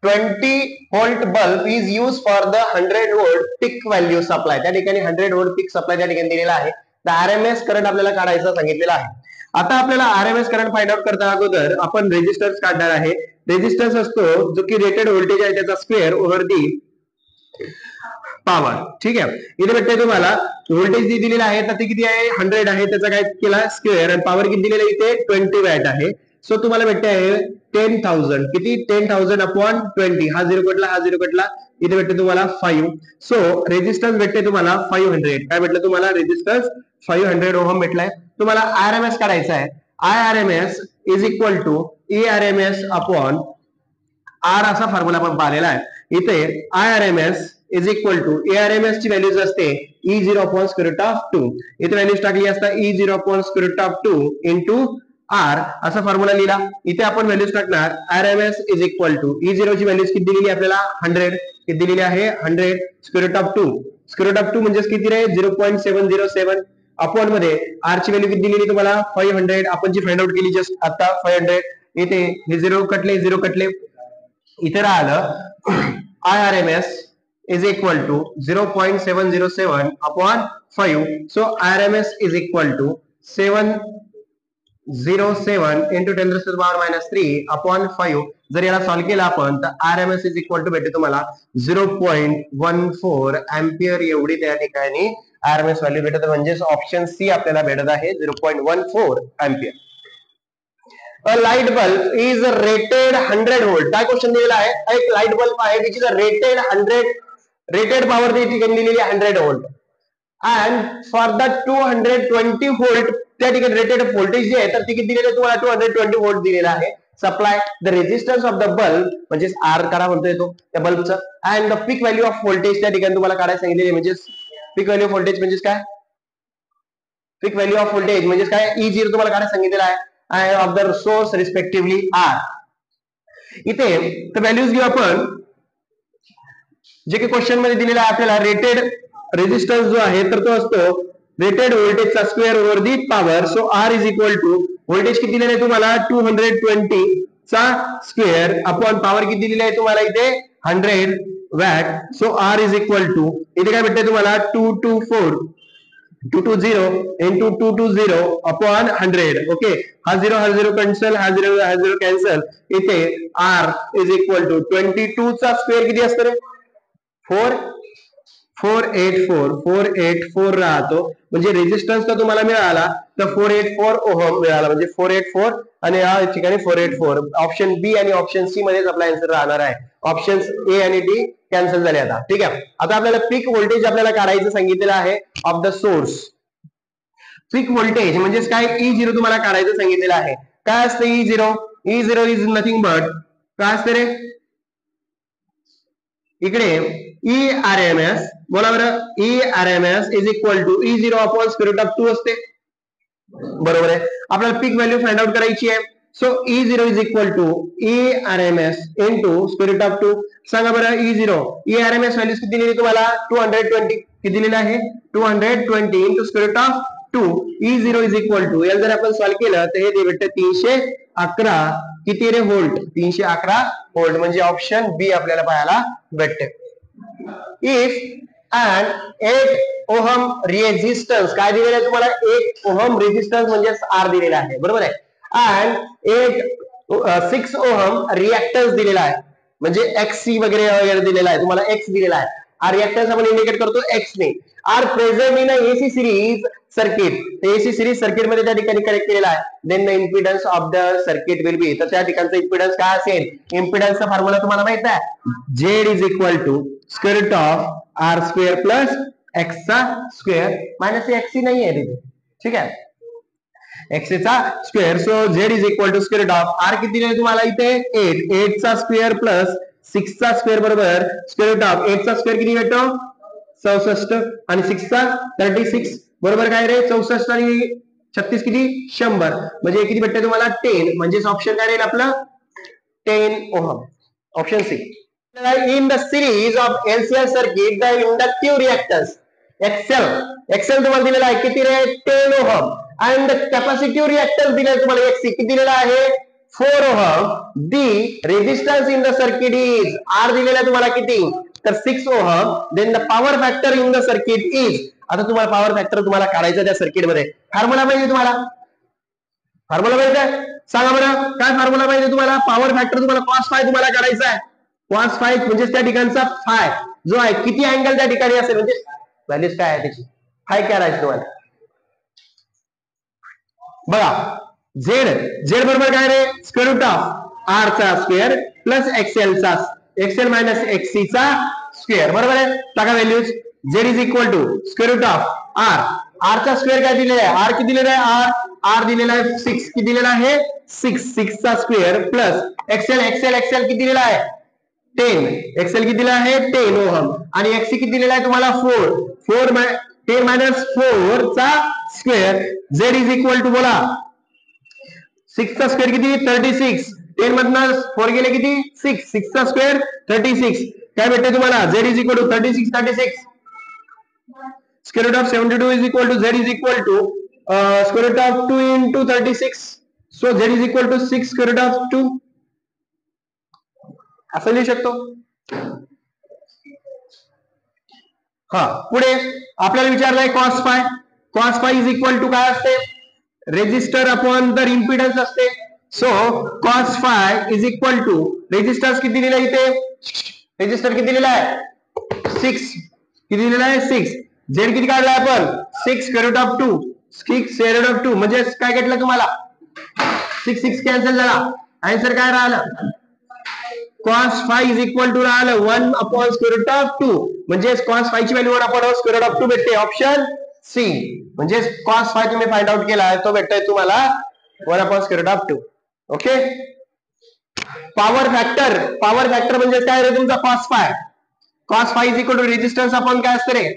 20 volt bulb is use for the 100 volt peak value supply. त्या ठिकाणी 100 व्होल्ट पिक सप्लाय त्या ठिकाणी दिलेला आहे. तर आरएमएस करंट आपल्याला काढायचं सांगितलेलं आहे. आता आपल्याला आरएमएस करंट फाइंड आउट करता अगोदर आपण रेजिस्टन्स काढणार आहे. रेजिस्टन्स असतो जो की रेटेड व्होल्टेज आहे त्याचा स्क्वेअर ओव्हर दी पॉवर. ठीक आहे. इथे भेटते तुम्हाला व्होल्टेज जी दिलेला आहे तर ते किती आहे, 100 आहे. त्याचा काय केला, स्क्वेअर, आणि पॉवर किती दिलेला इथे 20 वॅट आहे. सो तुम्हाला भेटते आहे 10,000. किती, 10,000 अपॉन 20. हा 0 कटला, हा 0 कटला. इथे भेटते तुम्हाला 5. सो रेजिस्टन्स भेटते तुम्हाला 500. काय भेटलं तुम्हाला, रेजिस्टन्स 500 ओहम भेटलाय. तुम्हाला आरएमएस काढायचा आहे. I RMS is equal to E RMS upon R असा फॉर्म्युला आपण पाहिलेला आहे. इथे IRMS is equal to ARMS ची व्हॅल्यूज असते E0 upon square root of 2. इथे व्हॅल्यूज टाकली असता E0 upon square root of 2 into R असा फॉर्म्युला लिहिला. इथे आपण व्हॅल्यूज टाकणार RMS is equal to E0 ची व्हॅल्यूज किती दिलेली आपल्याला 100. किती दिलेली आहे 100 square root of 2. Square root of 2 म्हणजे किती रे 0.707 अपॉन मध्ये आर ची व्हॅल्यू किती दिलेली तुम्हाला 500. आपण जी फाइंड आउट केली जस्ट आता 500. इथे हे 0 कटले इथे राहिलं IRMS is equal to 0.707 upon 5. So IRMS is equal to 707 into 10 raised to the power minus 3 upon 5. जर याला सॉल्व केला आपण तर RMS is equal to भेटते तुम्हाला 0.14 एम्पियर एवढी त्या ठिकाणी RMS व्हॅल्यू भेटत. म्हणजे ऑप्शन सी आपल्याला भेटत आहे 0.14 ampere. A light bulb is rated 100 volt. काय क्वेश्चन दिलेला आहे एक लाईट बल्ब आहे which is rated 100 rated power ती ठिकाणी दिलेली 100 volt and for the 220 volt त्या ठिकाणी रेटेड व्होल्टेज जे आहे तर ती किती दिलेलं आहे तुम्हाला 220 व्होल्ट दिलेला आहे. Supply the resistance of the bulb म्हणजे आर काढा म्हणतो येतो त्या बल्बचं and the peak value of voltage त्या ठिकाणी तुम्हाला काढायला सांगितलेले म्हणजे पीक व्हॅल्यू ऑफ व्होल्टेज म्हणजे काय पीक व्हॅल्यू ऑफ व्होल्टेज म्हणजे काय E0 तुम्हाला काढायला सांगितलेला आहे of the source respectively R. इथे तर व्हॅल्यूज घेऊ आपण जे की क्वेश्चन मध्ये दिलेला आहे आपल्याला. रेटेड रेजिस्टन्स जो आहे तर तो असतो रेटेड व्होल्टेजचा square over the power. So R is equal to voltage किती दिलेलं आहे तुम्हाला 220 चा स्क्वेअर अपॉन पॉवर किती दिलेली आहे तुम्हाला इथे 100 watt. So R is equal to इथे काय भेटते तुम्हाला 220 इंटू 220 अपॉन 100. ओके हा 0 कॅन्सल हा 0 कॅन्सल. इथे आर इज इक्वल टू 22 चा स्क्वेअर किती असतो रे 484 राहतो. म्हणजे रेजिस्टन्स तर तुम्हाला मिळाला तर 484 ओहम मिळाला म्हणजे 484 आणि या ठिकाणी 484. ऑप्शन बी आणि ऑप्शन सी मध्येच आपला आन्सर राहणार आहे. ऑप्शन ए आणि डी कॅन्सल झाले आता. ठीक आहे आता आपल्याला पीक व्होल्टेज आपल्याला काढायचं सांगितलेलं आहे of the source. Peak voltage म्हणजेच काय E0 तुम्हाला काढायचं सांगितलेलं आहे. काय असतं E0 इज नथिंग बट काय असतं रे इकडे ERMS बोला बरं ERMS is equal to E0 upon square root of 2 असते. बरोबर आहे. आपल्याला पीक व्हॅल्यू फाइंड आउट करायची आहे. So E0 is equal to ERMS into square root of 2. सांगा बरं E0 ERMS व्हॅल्यूज किती दिलेली तुम्हाला 220 किती दिलेलं आहे 220 into square root of 2. E0 is equal to याला जर आपण सॉल्व केलं तर हे भेटतं 311 किती रे व्होल्ट 311 व्होल्ट. म्हणजे ऑप्शन बी आपल्याला पाहायला भेटते. इफ अँड 8 ओहम रेजिस्टन्स काय दिलेलं आहे तुम्हाला 8 ओहम रेजिस्टन्स म्हणजे आर दिलेला आहे बरोबर आहे. अँड 6 ओहम रिएक्टन्स दिलेला आहे म्हणजे XC वगैरे दिलेला आहे तुम्हाला X दिलेला आहे. आर रिएक्टन्स आपण इंडिकेट करतो X ने. R present in AC series circuit. AC series circuit मध्ये त्या ठिकाणी कनेक्ट केलेला आहे. Then the impedance of the circuit will be तर त्या ठिकाणचा इम्पिडन्स काय असेल. इम्पिडन्सचा फॉर्म्युला तुम्हाला माहित आहे Z is equal to square root of R square plus X चा स्क्वेअर मायनस XC नाही आहे तिथे. ठीक आहे एक्स चा square. So Z is equal to square root of R किती आहे तुम्हाला इथे 8 चा स्क्वेअर प्लस 6 चा स्क्वेअर बरोबर स्क्वेअर रूट ऑफ 8 चा स्क्वेअर किती भेटतो 64 आणि 6 चा 36 बरोबर काय रे 64 आणि 36 किती 100 म्हणजे किती भेटते तुम्हाला 10. म्हणजेच ऑप्शन काय राहील आपलं 10 ohm. Option C. In the series of LCR circuit the inductive reactance XL तुम्हाला दिलेला आहे किती रे 10 ohm and the capacitive reactance दिलेला तुम्हाला XC किती दिलेला आहे 4 ohm. The resistance in the circuit is R दिलेला तुम्हाला किती तर 6 ohm. Then the power factor in the circuit is आता तुम्हाला पॉवर फॅक्टर तुम्हाला काढायचा त्या सर्किट मध्ये. फॉर्म्युला पाहिजे तुम्हाला फॉर्म्युला पाहिजे सांगा बरं काय फॉर्म्युला पाहिजे तुम्हाला. पॉवर फॅक्टर तुम्हाला cos फाय तुम्हाला काढायचा आहे. cos फाय म्हणजे त्या ठिकाणचा फाय जो आहे किती अँगल त्या ठिकाणी असेल म्हणजे व्हॅल्यूज काय आहे त्याची फाय काय राहायची तुम्हाला बघा. Z बरोबर काय रे स्क्वेअर रूट ऑफ आर चा square plus XL minus XC चा स्क्वेअर बरोबर आहे. टाका values. Z is equal to square root of R चा स्क्वेअर काय दिलेला आहे आर किती दिलेला आहे आर दिलेला आहे 6 किती दिलेला आहे 6 चा square plus XL XL XL किती दिलेला आहे 10 एक्सएल किती दिलेला आहे 10 ओहम आणि एक्सी किती दिलेला आहे तुम्हाला 4 10 मायनस 4 चा square Z is equal to बोला 6 चा स्क्वेअर किती 36 10 मधनं 4 गेले किती 6 चा स्क्वेअर 36 काय भेटते तुम्हाला Z is equal to 36 square root of 72 is equal to z is equal to square root of 2 into 36 so z is equal to 6 square root of 2 असं लिहू शकतो हा पुढे आपल्याला विचारलंय cos phi is equal to काय असते resistor upon the impedance असते so cos phi is equal to resistance किती दिलेला इथे रेजिस्टर किती दिलेला आहे 6 किती दिलेला आहे 6 झेड किती काढला आपण 6 square root of 2 6 square root of 2 म्हणजे काय घेतलं तुम्हाला 6 कॅन्सल झाला आन्सर काय राहिलं cos phi is equal to राहिलं 1 upon square root of 2 म्हणजे cos phi ची value 1 upon square root of 2 भेटते ऑप्शन सी म्हणजे cos phi तुम्ही फाइंड आउट केला तो भेटतोय तुम्हाला 1 upon square root of 2 okay power factor म्हणजे काय रे तुमचा cos phi is equal to resistance upon काय असते रे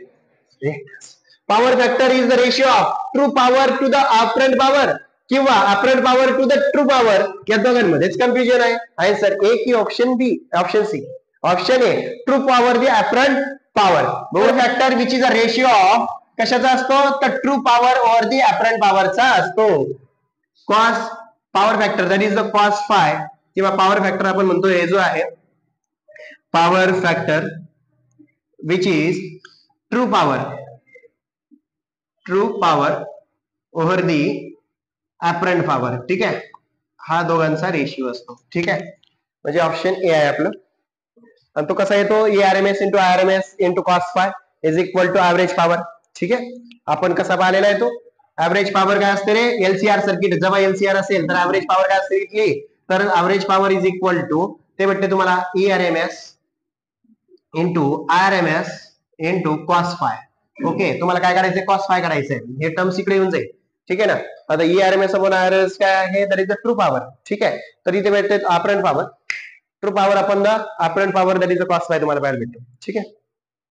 power factor is the ratio of true power to the apparent power किंवा apparent power to the true power या दोघांमध्येच कन्फ्युजन आहे आन्सर ए की option B option C option A true power the apparent power power factor which is a ratio of कशाचा असतो तर true power over दी apparent पॉवरचा असतो cos power factor that is the cos phi किंवा power factor आपण म्हणतो हे जो आहे power factor which is true power over the apparent power ठीक आहे हा दोघांचा रेशिओ असतो ठीक आहे म्हणजे ऑप्शन ए आहे आपलं आणि तो कसा येतो ERMS into IRMS into cos phi is equal to average power ठीक आहे आपण कसा पाहिलेला आहे तो ऍव्हरेज पॉवर काय असते रे LCR सर्किट जेव्हा LCR असेल तर ऍव्हरेज पॉवर काय असते इथली तर average power is equal to ते भेटते तुम्हाला ERMS into IRMS into cos phi okay तुम्हाला काय करायचंय cos phi करायचंय हे टर्म्स इकडे येऊन जाईल ठीक आहे ना आता ERMS अपॉन IRMS काय आहे that is the true power ठीक आहे तर इथे भेटते apparent power true power upon the apparent power that is the cos phi तुम्हाला पाहायला भेटतो ठीक आहे